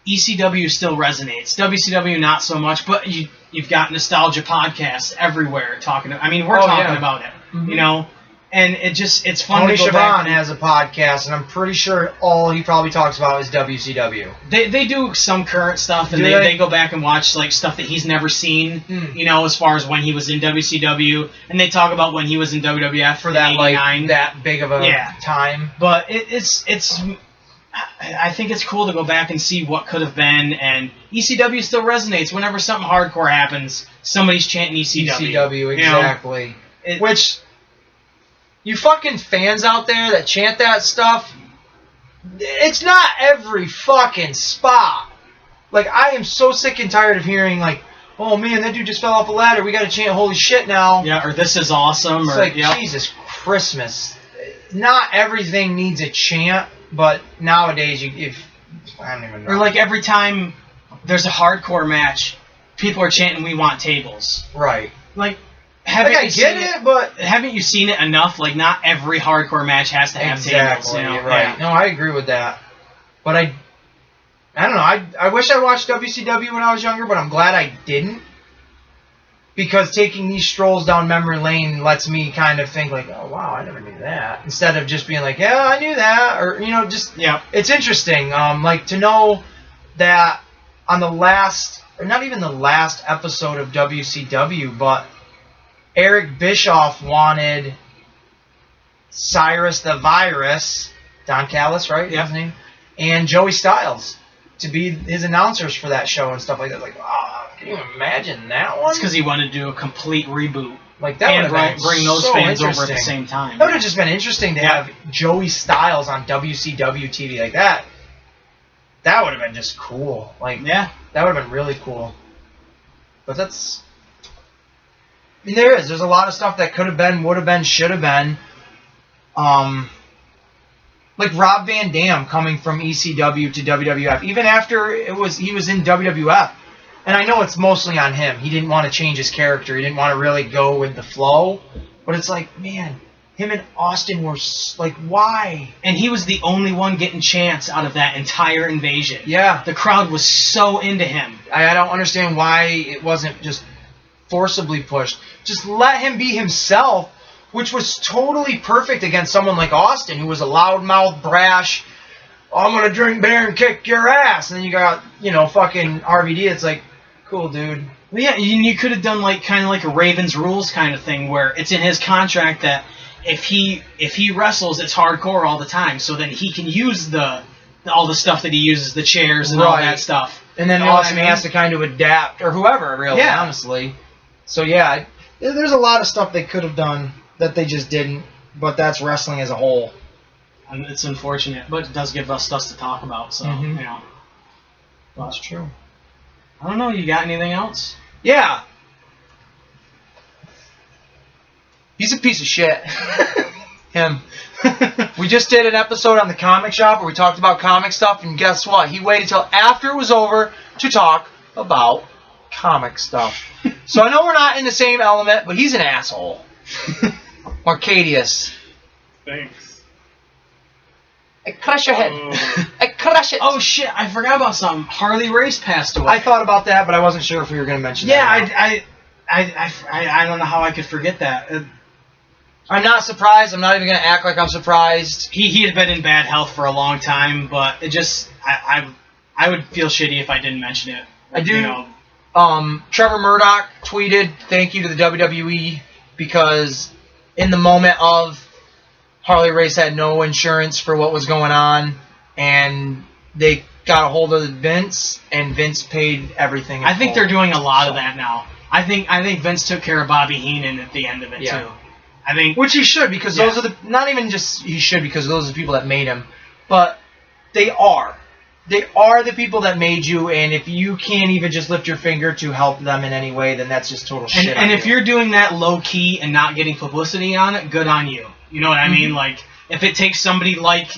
ECW still resonates. WCW not so much, but you've got nostalgia podcasts everywhere talking. We're talking about it, mm-hmm. And it's fun Tony to go back. Schiavone has a podcast, and I'm pretty sure all he probably talks about is WCW. They do some current stuff, and they go back and watch like stuff that he's never seen, as far as when he was in WCW, and they talk about when he was in WWF for that like that big of a time. But it's I think it's cool to go back and see what could have been, and ECW still resonates. Whenever something hardcore happens, somebody's chanting ECW. ECW, exactly. Which... You fucking fans out there that chant that stuff, it's not every fucking spot. Like, I am so sick and tired of hearing, like, oh man, that dude just fell off a ladder, we gotta chant holy shit now. Yeah, or this is awesome. It's like, Jesus Christmas. Not everything needs a chant, but nowadays, I don't even know. Or like every time there's a hardcore match, people are chanting, we want tables. Right. Like... I get it, but... Haven't you seen it enough? Like, not every hardcore match has to have tables. Right. Yeah. No, I agree with that. But I don't know. I wish I watched WCW when I was younger, but I'm glad I didn't. Because taking these strolls down memory lane lets me kind of think, like, oh, wow, I never knew that. Instead of just being like, yeah, I knew that. Or, just... Yeah. It's interesting. Like, to know that on the last... Or not even the last episode of WCW, but... Eric Bischoff wanted Cyrus the Virus, Don Callis, right? Yeah. His name, and Joey Styles to be his announcers for that show and stuff like that. Like, can you imagine that one? It's because he wanted to do a complete reboot. Like that would bring those fans over at the same time. That would have just been interesting to have Joey Styles on WCW TV like that. That would have been just cool. Like, that would have been really cool. But that's... I mean, there's a lot of stuff that could have been, would have been, should have been. Like Rob Van Dam coming from ECW to WWF. Even after he was in WWF, And I know it's mostly on him. He didn't want to change his character. He didn't want to really go with the flow. But it's like, man, him and Austin were like, why? And he was the only one getting chants out of that entire invasion. Yeah. The crowd was so into him. I don't understand why it wasn't just forcibly pushed. Just let him be himself, which was totally perfect against someone like Austin, who was a loudmouth, brash, I'm going to drink beer and kick your ass. And then you got, fucking RVD. It's like, cool, dude. Well, yeah, you could have done kind of like a Ravens rules kind of thing where it's in his contract that if he wrestles, it's hardcore all the time. So then he can use all the stuff that he uses, the chairs and all that stuff. And then Austin has to kind of adapt, or whoever, really, honestly. So, yeah, there's a lot of stuff they could have done that they just didn't. But that's wrestling as a whole. And it's unfortunate, but it does give us stuff to talk about. So, That's true. I don't know. You got anything else? Yeah. He's a piece of shit. Him. We just did an episode on the comic shop where we talked about comic stuff, and guess what? He waited till after it was over to talk about comic stuff. So I know we're not in the same element, but he's an asshole. Markadius. Thanks. I crush your head. I crush it. Oh shit! I forgot about something. Harley Race passed away. I thought about that, but I wasn't sure if we were going to mention that. Yeah, I don't know how I could forget that. I'm not surprised. I'm not even going to act like I'm surprised. He had been in bad health for a long time, but it just I would feel shitty if I didn't mention it. I do. Trevor Murdoch tweeted, "Thank you to the WWE because in the moment of Harley Race had no insurance for what was going on, and they got a hold of Vince, and Vince paid everything." I think they're doing a lot of that now. I think Vince took care of Bobby Heenan at the end of it too. I think, which he should, because those are not even just he should, because those are the people that made him, but they are the people that made you, and if you can't even just lift your finger to help them in any way, then that's just total shit. And if you're doing that low key and not getting publicity on it, good on you. You know what I mean? Like, if it takes somebody like,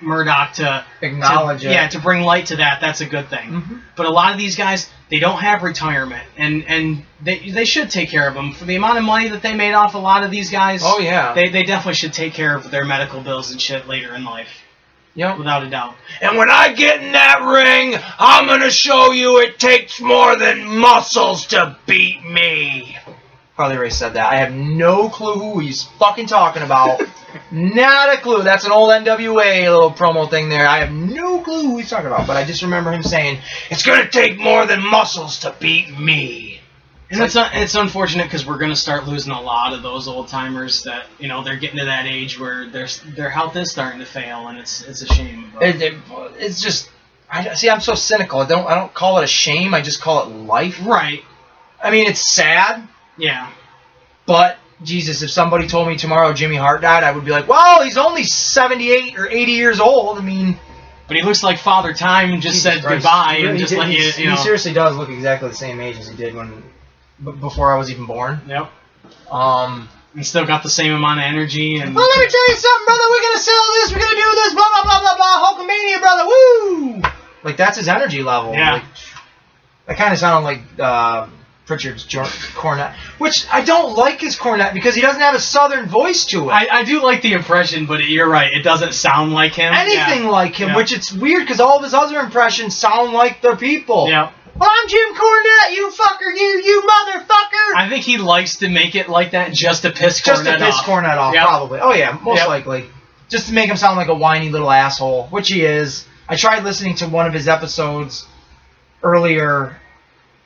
Murdoch to acknowledge it. Yeah, to bring light to that, that's a good thing. Mm-hmm. But a lot of these guys, they don't have retirement, and they should take care of them. For the amount of money that they made off a lot of these guys, they definitely should take care of their medical bills and shit later in life. Yep. Without a doubt. And when I get in that ring, I'm going to show you it takes more than muscles to beat me. Harley Race said that. I have no clue who he's fucking talking about. Not a clue. That's an old NWA little promo thing there. I have no clue who he's talking about, but I just remember him saying, it's going to take more than muscles to beat me. And it's unfortunate because we're going to start losing a lot of those old timers that, they're getting to that age where their health is starting to fail, and it's a shame. It's just, I'm so cynical. I don't call it a shame. I just call it life. Right. I mean, it's sad. Yeah. But, Jesus, if somebody told me tomorrow Jimmy Hart died, I would be like, well, he's only 78 or 80 years old. I mean... But he looks like Father Time just said goodbye and just let you, He seriously does look exactly the same age as he did before I was even born. Yep. And still got the same amount of energy. And well, let me tell you something, brother. We're going to sell this. We're going to do this. Blah, blah, blah, blah, blah. Hulkamania, brother. Woo! Like, that's his energy level. Yeah. Like, that kind of sounded like Pritchard's cornet. Which, I don't like his cornet because he doesn't have a southern voice to it. I do like the impression, but you're right. It doesn't sound like him. Anything like him, which it's weird because all of his other impressions sound like their people. Yeah. Well, I'm Jim Cornette, you fucker, you motherfucker! I think he likes to make it like that just to piss Cornette off. Just to piss Cornette off, probably. Oh, yeah, most likely. Just to make him sound like a whiny little asshole, which he is. I tried listening to one of his episodes earlier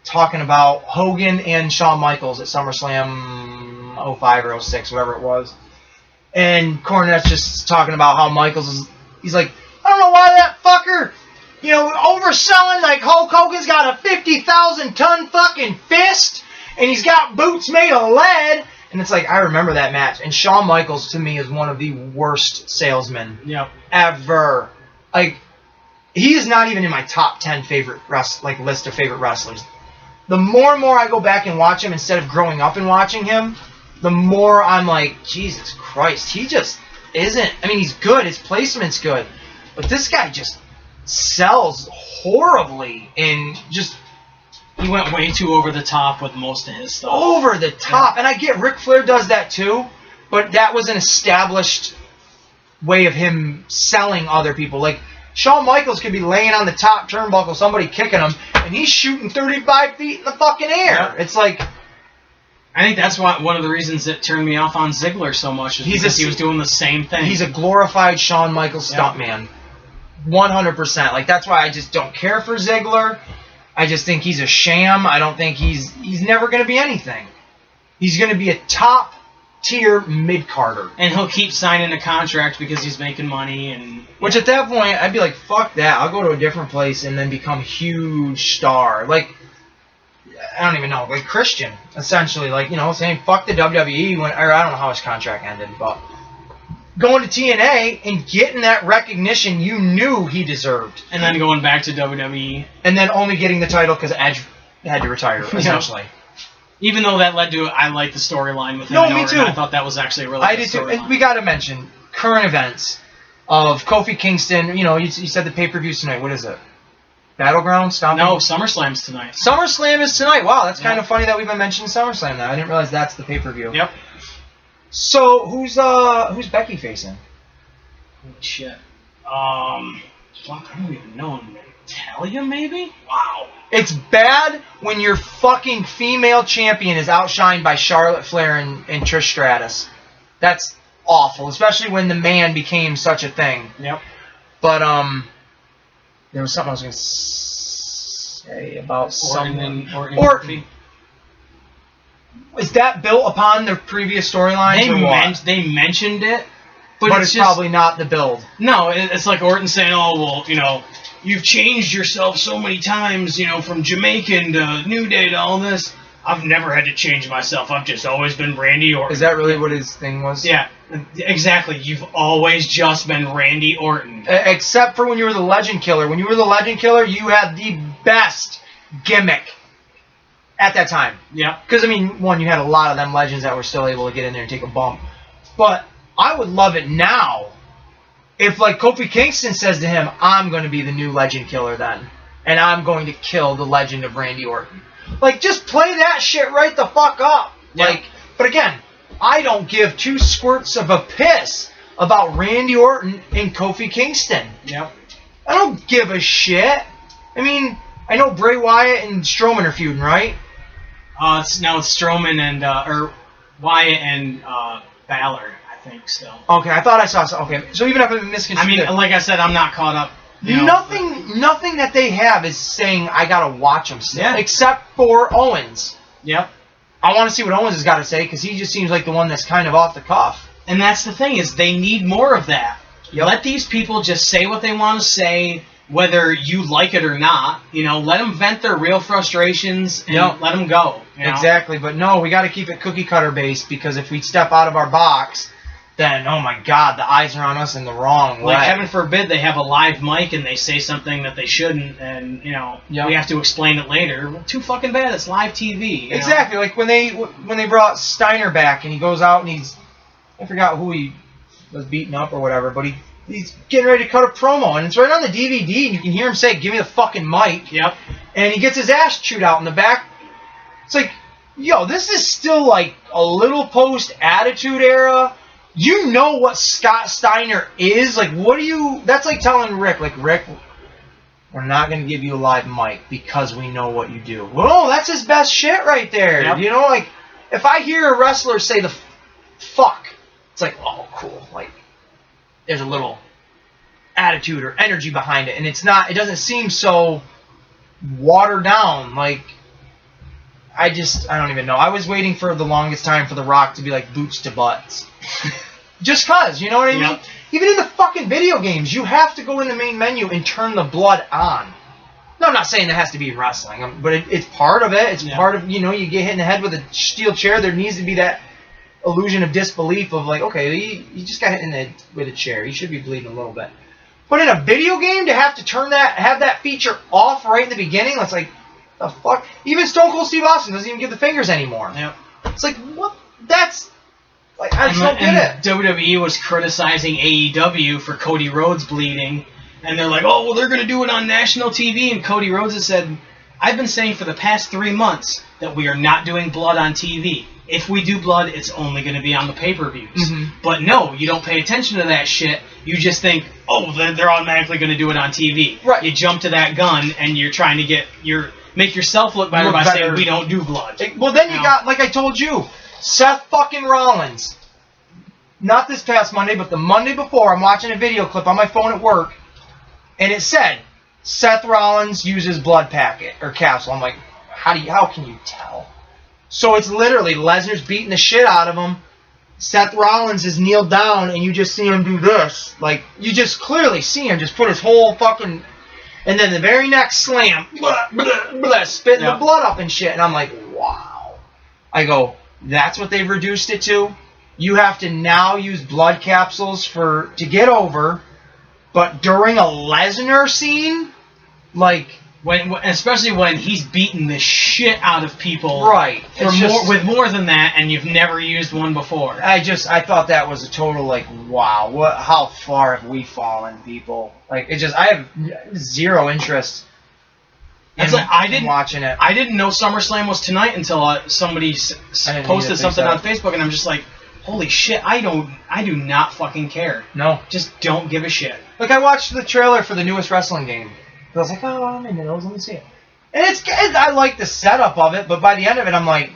talking about Hogan and Shawn Michaels at SummerSlam 05 or 06, whatever it was. And Cornette's just talking about how Michaels he's like, I don't know why that fucker... overselling, like Hulk Hogan's got a 50,000-ton fucking fist, and he's got boots made of lead, and it's like, I remember that match, and Shawn Michaels, to me, is one of the worst salesmen ever. Like, he is not even in my top 10 favorite list of favorite wrestlers. The more and more I go back and watch him, instead of growing up and watching him, the more I'm like, Jesus Christ, he just isn't, I mean, he's good, his placement's good, but this guy just sells horribly, and just He went way too over the top with most of his stuff. Over the top. Yeah. And I get Ric Flair does that too, but that was an established way of him selling other people. Like, Shawn Michaels could be laying on the top turnbuckle, somebody kicking him, and he's shooting 35 feet in the fucking air. Yeah. It's like... I think that's one of the reasons that turned me off on Ziggler so much, is because he was doing the same thing. He's a glorified Shawn Michaels stuntman. 100%. Like, that's why I just don't care for Ziggler. I just think he's a sham. I don't think he's never going to be anything. He's going to be a top-tier mid-carder. And he'll keep signing a contract because he's making money. And which at that point, I'd be like, fuck that. I'll go to a different place and then become a huge star. Like, I don't even know. Like Christian, essentially. Like, you know, saying fuck the WWE. Or I don't know how his contract ended, but going to TNA and getting that recognition you knew he deserved. And then going back to WWE. And then only getting the title because Edge had to retire, essentially. Even though that led to, I like the storyline with him. No, me too. I thought that was actually a really good storyline. And we got to mention current events of Kofi Kingston. You know, you said the pay-per-views tonight. What is it? Battleground? Stomping? No, SummerSlam's tonight. SummerSlam is tonight. Wow, that's kind of funny that we've been mentioning SummerSlam now. I didn't realize that's the pay-per-view. Yep. So, who's Becky facing? Holy shit. Fuck, I don't even know. Natalia, maybe? Wow. It's bad when your fucking female champion is outshined by Charlotte Flair and Trish Stratus. That's awful, especially when the man became such a thing. Yep. But, there was something I was going to say about Orton. Is that built upon the previous storylines? They mentioned it, but it's probably not the build. No, it's like Orton saying, oh, well, you know, you've changed yourself so many times, you know, from Jamaican to New Day to all this. I've never had to change myself. I've just always been Randy Orton. Is that really what his thing was? Yeah, exactly. You've always just been Randy Orton. Except for when you were the Legend Killer. When you were the Legend Killer, you had the best gimmick at that time. Yeah. Because, I mean, one, you had a lot of them legends that were still able to get in there and take a bump. But I would love it now if, like, Kofi Kingston says to him, I'm going to be the new Legend Killer then. And I'm going to kill the legend of Randy Orton. Like, just play that shit right the fuck up. Yeah. Like, but again, I don't give two squirts of a piss about Randy Orton and Kofi Kingston. Yep. I don't give a shit. I mean, I know Bray Wyatt and Strowman are feuding, right? It's Strowman and or Wyatt and Balor, I think still. Okay, I thought I saw some. Okay, so even if I'm misconstrued. I mean, like I said, I'm not caught up. Nothing that they have is saying I gotta watch them still, yeah. Except for Owens. Yep. I want to see what Owens has got to say because he just seems like the one that's kind of off the cuff. And that's the thing is they need more of that. Yep. Let these people just say what they want to say, whether you like it or not. You know, let them vent their real frustrations and let them go. You know? Exactly, but no, we got to keep it cookie cutter based because if we step out of our box, then oh my God, the eyes are on us in the wrong way. Like heaven forbid they have a live mic and they say something that they shouldn't, and you know we have to explain it later. Well, too fucking bad. It's live TV. Exactly. Know? Like when they brought Steiner back and he goes out and I forgot who he was beating up or whatever, but he's getting ready to cut a promo and it's right on the DVD and you can hear him say, "Give me the fucking mic." Yep. And he gets his ass chewed out in the back. It's like, yo, this is still like a little post Attitude Era. You know what Scott Steiner is? Like, what do you... That's like telling Rick, Rick, we're not going to give you a live mic because we know what you do. Well, that's his best shit right there. Yep. You know, like, if I hear a wrestler say the fuck, it's like, oh, cool. Like, there's a little attitude or energy behind it. And it doesn't seem so watered down. Like, I don't even know. I was waiting for the longest time for The Rock to be like boots to butts. Just cause, you know what I mean? Yep. Even in the fucking video games, you have to go in the main menu and turn the blood on. No, I'm not saying that has to be in wrestling, but it's part of it. It's part of, you know, you get hit in the head with a steel chair, there needs to be that illusion of disbelief of like, okay, you just got hit in the head with a chair. You should be bleeding a little bit. But in a video game, to have to have that feature off right in the beginning, that's like, the fuck? Even Stone Cold Steve Austin doesn't even give the fingers anymore. Yep. It's like, what? That's... Like, I just don't get it. WWE was criticizing AEW for Cody Rhodes bleeding, and they're like, oh, well, they're going to do it on national TV, and Cody Rhodes has said, I've been saying for the past 3 months that we are not doing blood on TV. If we do blood, it's only going to be on the pay-per-views. Mm-hmm. But no, you don't pay attention to that shit. You just think, oh, they're automatically going to do it on TV. Right. You jump to that gun, and you're trying to make yourself look better by saying we don't do blood. Well, then you got, like I told you, Seth fucking Rollins. Not this past Monday, but the Monday before, I'm watching a video clip on my phone at work, and it said, Seth Rollins uses blood packet or capsule. I'm like, how can you tell? So it's literally Lesnar's beating the shit out of him. Seth Rollins is kneeled down, and you just see him do this. Like, you just clearly see him just put his whole fucking... And then the very next slam, blah, blah, blah, spitting the blood up and shit. And I'm like, wow. I go, that's what they've reduced it to? You have to now use blood capsules to get over, but during a Lesnar scene, like... Especially when he's beating the shit out of people, right? With more than that, and you've never used one before. I thought that was a total like, wow, how far have we fallen, people? Like I have zero interest in watching it. I didn't know SummerSlam was tonight until somebody posted something on Facebook, and I'm just like, holy shit, I do not fucking care. No, just don't give a shit. Like I watched the trailer for the newest wrestling game. I was like, oh, I'm into those. Let me see it. And I like the setup of it, but by the end of it, I'm like,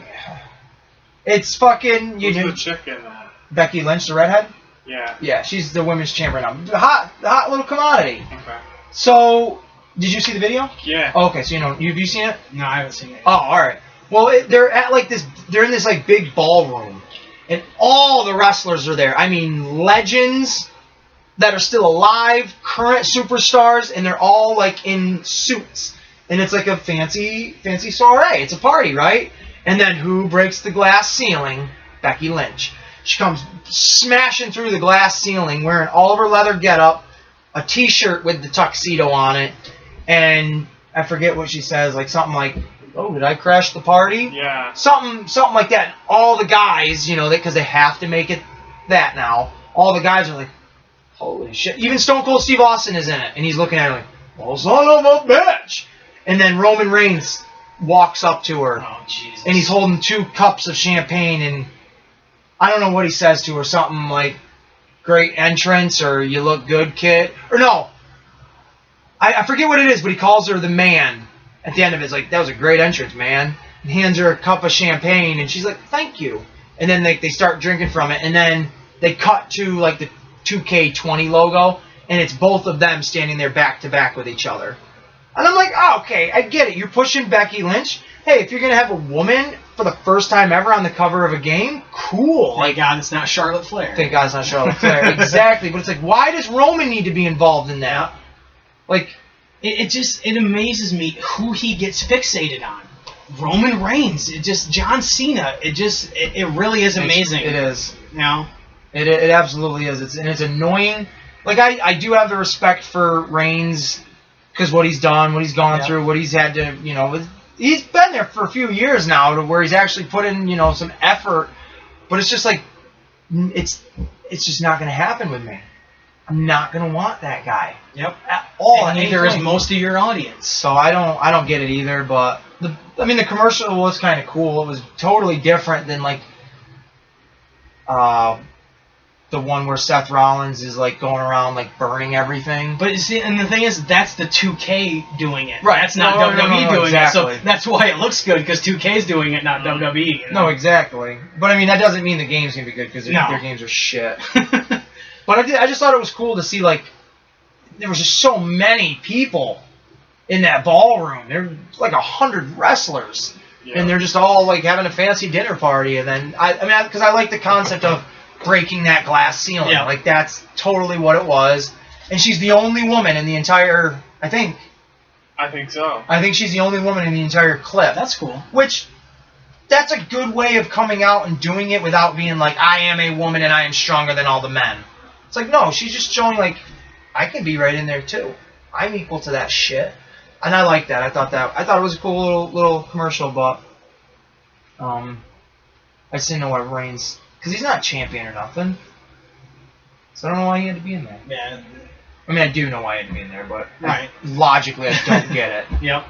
it's fucking... Who's the chick in that? Becky Lynch, the redhead? Yeah. Yeah, she's the women's champion now. The hot little commodity. Okay. So, did you see the video? Yeah. Oh, okay, so have you seen it? No, I haven't seen it. Oh, alright. Well, they're in this like big ballroom, and all the wrestlers are there. I mean, legends that are still alive, current superstars, and they're all like in suits. And it's like a fancy soiree. It's a party, right? And then who breaks the glass ceiling? Becky Lynch. She comes smashing through the glass ceiling wearing all of her leather getup, a t-shirt with the tuxedo on it, and I forget what she says, like something like, oh, did I crash the party? Yeah. Something like that. All the guys, because they have to make it that now, all the guys are like, holy shit. Even Stone Cold Steve Austin is in it. And he's looking at her like, well, son of a bitch. And then Roman Reigns walks up to her. Oh, Jesus. And he's holding 2 cups of champagne. And I don't know what he says to her. Something like, great entrance, or you look good, kid. Or no. I forget what it is, but he calls her the man. At the end of it, it's like, that was a great entrance, man. And hands her a cup of champagne. And she's like, thank you. And then they start drinking from it. And then they cut to like the 2K20 logo, and it's both of them standing there back to back with each other. And I'm like, oh, okay, I get it. You're pushing Becky Lynch. Hey, if you're going to have a woman for the first time ever on the cover of a game, cool. Thank God it's not Charlotte Flair. Thank God it's not Charlotte Flair. Exactly. But it's like, why does Roman need to be involved in that? Like, it amazes me who he gets fixated on. Roman Reigns. John Cena. It really is amazing. It is. It absolutely is. It's annoying. Like, I do have the respect for Reigns because what he's done, what he's gone through, what he's had to, he's been there for a few years now to where he's actually put in, some effort. But it's just like, it's just not going to happen with me. I'm not going to want that guy. Yep. At all. And neither is most of your audience. So I don't get it either. But the commercial was kind of cool. It was totally different than like, the one where Seth Rollins is like going around like burning everything. But you see, and the thing is, that's the 2K doing it. Right. That's not WWE doing exactly. it. So that's why it looks good, because 2K's doing it, not WWE. No, exactly. But I mean, that doesn't mean the game's gonna be good, because their games are shit. But I just thought it was cool to see, like, there was just so many people in that ballroom. There were like 100 wrestlers. Yeah. And they're just all like having a fancy dinner party. And then, because I like the concept of breaking that glass ceiling. Yeah. Like, that's totally what it was. And she's the only woman in the entire, I think so. I think she's the only woman in the entire clip. That's cool. Which, that's a good way of coming out and doing it without being like, I am a woman and I am stronger than all the men. It's like, no, she's just showing like, I can be right in there too. I'm equal to that shit. And I like that. I thought it was a cool little commercial, but I just didn't know why Reigns, because he's not champion or nothing. So I don't know why he had to be in there. Yeah. I mean, I do know why he had to be in there, but right. Logically, I don't get it. Yep.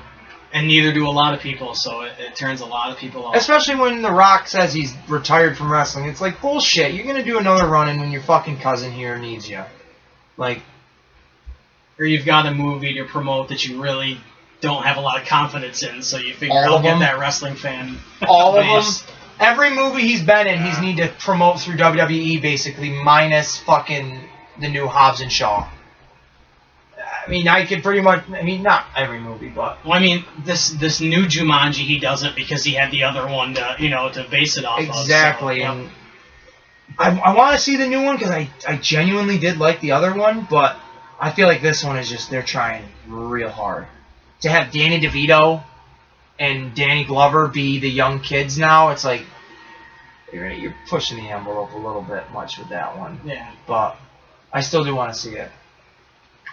And neither do a lot of people, so it turns a lot of people off. Especially when The Rock says he's retired from wrestling. It's like, bullshit. You're going to do another run-in when your fucking cousin here needs you. Like... Or you've got a movie to promote that you really don't have a lot of confidence in, so you figure All I'll of get them? that wrestling fan. All of base. them. Every movie he's been in, he's need to promote through WWE, basically, minus fucking the new Hobbs and Shaw. I mean, I could pretty much... I mean, not every movie, but... Well, I mean, this new Jumanji, he does it because he had the other one to, to base it off Exactly. of. So, And I want to see the new one because I genuinely did like the other one, but I feel like this one is just... They're trying real hard. To have Danny DeVito and Danny Glover be the young kids now, it's like... You're pushing the envelope a little bit much with that one. Yeah. But I still do want to see it.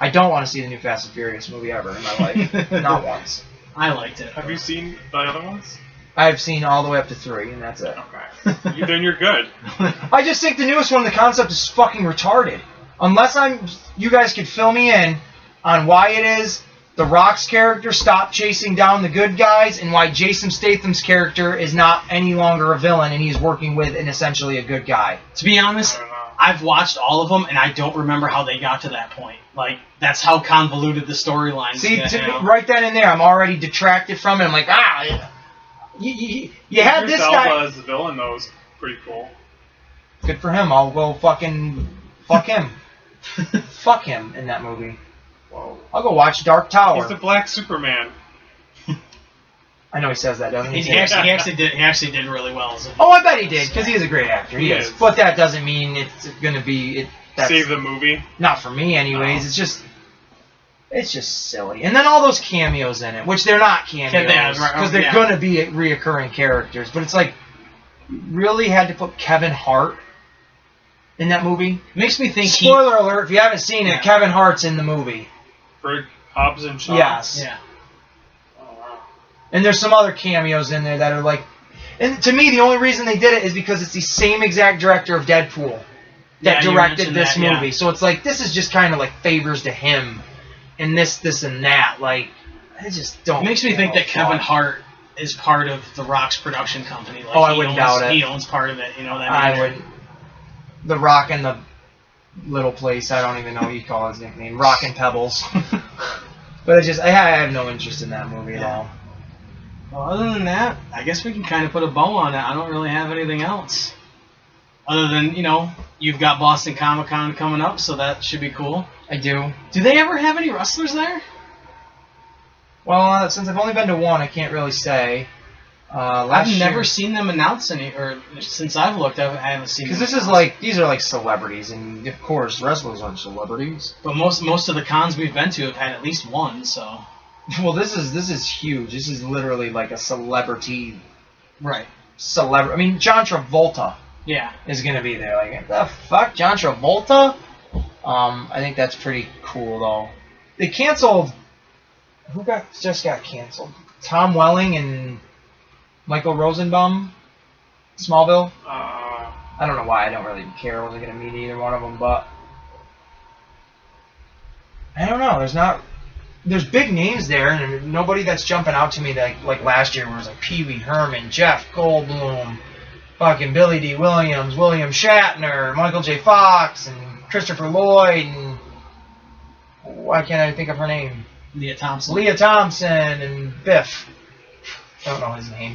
I don't want to see the new Fast and Furious movie ever in my life. Not once. I liked it. Have you seen the other ones? I've seen all the way up to 3, and that's it. Okay. Then you're good. I just think the newest one, the concept is fucking retarded. Unless you guys could fill me in on why it is The Rock's character stopped chasing down the good guys, and why Jason Statham's character is not any longer a villain, and he's working with essentially a good guy. To be honest, I don't know. I've watched all of them, and I don't remember how they got to that point. Like, that's how convoluted the storylines See, get. right then and there, I'm already detracted from it. I'm like, you had this guy. Elba as the villain, though, is pretty cool. Good for him. I'll go fuck him. Fuck him in that movie. Whoa. I'll go watch Dark Tower. He's the Black Superman. I know he says that, doesn't he? He actually did really well as a Oh, I bet he did, because he is a great actor. He He is. is. But that doesn't mean it's going to be... That's Save the movie. not for me, anyways. Oh. It's just silly. And then all those cameos in it, which they're not cameos, because they're going to be reoccurring characters. But it's like, you really had to put Kevin Hart in that movie? Makes me think Spoiler alert, if you haven't seen it, Yeah. Kevin Hart's in the movie. For Hobbs and Shaw. Yes. Yeah. Oh, wow. And there's some other cameos in there that are like... And to me, the only reason they did it is because it's the same exact director of Deadpool that Yeah, you directed mentioned this that, yeah. movie. So it's like, this is just kind of like favors to him. And this, and that. Like, I just don't... It makes me think give a that Kevin fuck. Hart is part of The Rock's production company. Like, I wouldn't doubt it. He owns part of it, you know what I I mean? wouldn't... The Rock and the little place, I don't even know what you call his nickname. Rock and Pebbles. But I have no interest in that movie at all. Well, other than that, I guess we can kind of put a bow on it. I don't really have anything else. Other than, you've got Boston Comic Con coming up, so that should be cool. I do. Do they ever have any wrestlers there? Well, since I've only been to one, I can't really say. I've never seen them announce any, or since I've looked, I haven't seen. Because them these are like celebrities, and of course wrestlers aren't celebrities. But most of the cons we've been to have had at least one, so. Well, this is huge. This is literally like a celebrity. Right. I mean, John Travolta Yeah. is gonna be there. Like, what the fuck, John Travolta? I think that's pretty cool though. They canceled. Who just got canceled? Tom Welling and Michael Rosenbaum, Smallville. I don't know why. I don't really care. I wasn't gonna meet either one of them, but I don't know. There's big names there, and nobody that's jumping out to me like last year, where it was like Pee Wee Herman, Jeff Goldblum, fucking Billy D. Williams, William Shatner, Michael J. Fox, and Christopher Lloyd, and why can't I think of her name? Leah Thompson. Leah Thompson and Biff. Don't know his name.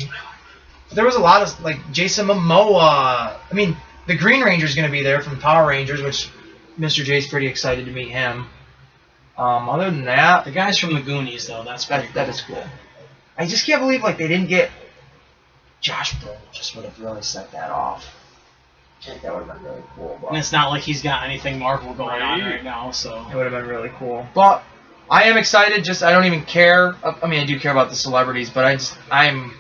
But there was a lot of like Jason Momoa. I mean, the Green Ranger's going to be there from Power Rangers, which Mr. J's pretty excited to meet him. Other than that, The guys from the Goonies, though, that is cool. I just can't believe like they didn't get Josh Brolin. Just would have really set that off. I think that would have been really cool. But And it's not like he's got anything Marvel going on right now, so. it would have been really cool. But I am excited. I don't even care. I mean, I do care about the celebrities, but I'm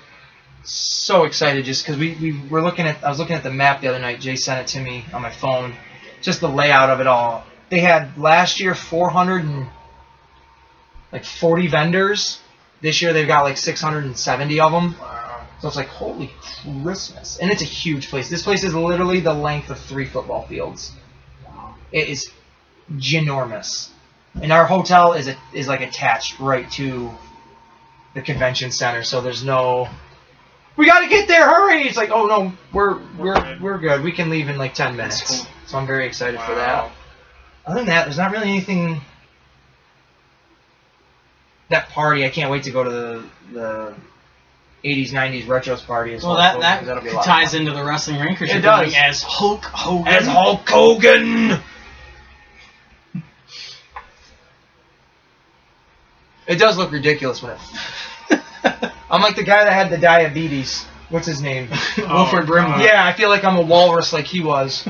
so excited just because I was looking at the map the other night. Jay sent it to me on my phone. Just the layout of it all. They had last year 440 vendors. This year they've got like 670 of them. Wow. So it's like, holy Christmas. And it's a huge place. This place is literally the length of 3 football fields. Wow. It is ginormous. And our hotel is like attached right to the convention center, so there's no. We got to get there, hurry! It's like, oh no, we're good. We can leave in like 10 minutes. Cool. So I'm very excited for that. Other than that, there's not really anything. That party, I can't wait to go to the 80s, 90s retros party as well. Well, That'll be a lot of ties fun. into the wrestling ring because It you're does. going as Hulk Hogan. As Hulk Hogan! It does look ridiculous when it. I'm like the guy that had the diabetes. What's his name? Wilford Brimley. Yeah, I feel like I'm a walrus like he was.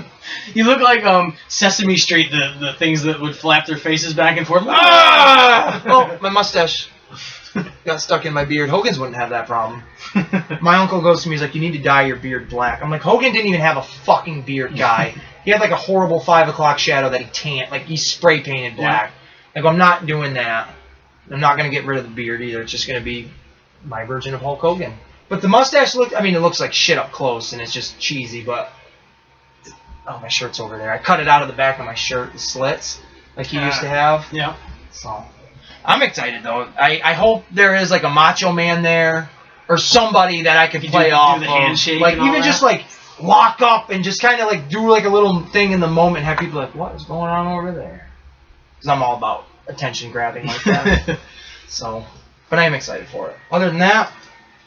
You look like Sesame Street, the things that would flap their faces back and forth. Ah! Oh, my mustache got stuck in my beard. Hogan's wouldn't have that problem. My uncle goes to me, he's like, you need to dye your beard black. I'm like, Hogan didn't even have a fucking beard, guy. He had like a horrible 5 o'clock shadow that he tanned, like he spray painted black. Like, I'm not doing that. I'm not going to get rid of the beard either. It's just going to be my version of Hulk Hogan. But the mustache it looks like shit up close and it's just cheesy, but... Oh, my shirt's over there. I cut it out of the back of my shirt, the slits, like he used to have. Yeah. So, I'm excited, though. I hope there is, like, a Macho Man there, or somebody that I can play off do the of. handshake Like, and all even that. just, like, lock up and just kind of, like, do, like, a little thing in the moment and have people like, what is going on over there? Because I'm all about attention grabbing like that. So, but I am excited for it. Other than that,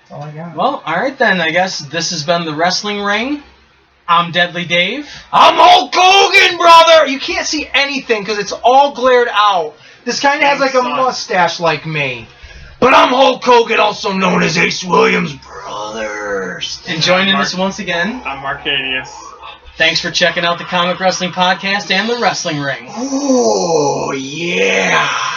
that's all I got. Well, all right then. I guess this has been the Wrestling Ring. I'm Deadly Dave. I'm Hulk Hogan, brother! You can't see anything because it's all glared out. This kind of has like a mustache like me. But I'm Hulk Hogan, also known as Ace Williams' brother. And joining us once again, I'm Markadius. thanks for checking out the Comic Wrestling Podcast and the Wrestling Ring. Oh, yeah.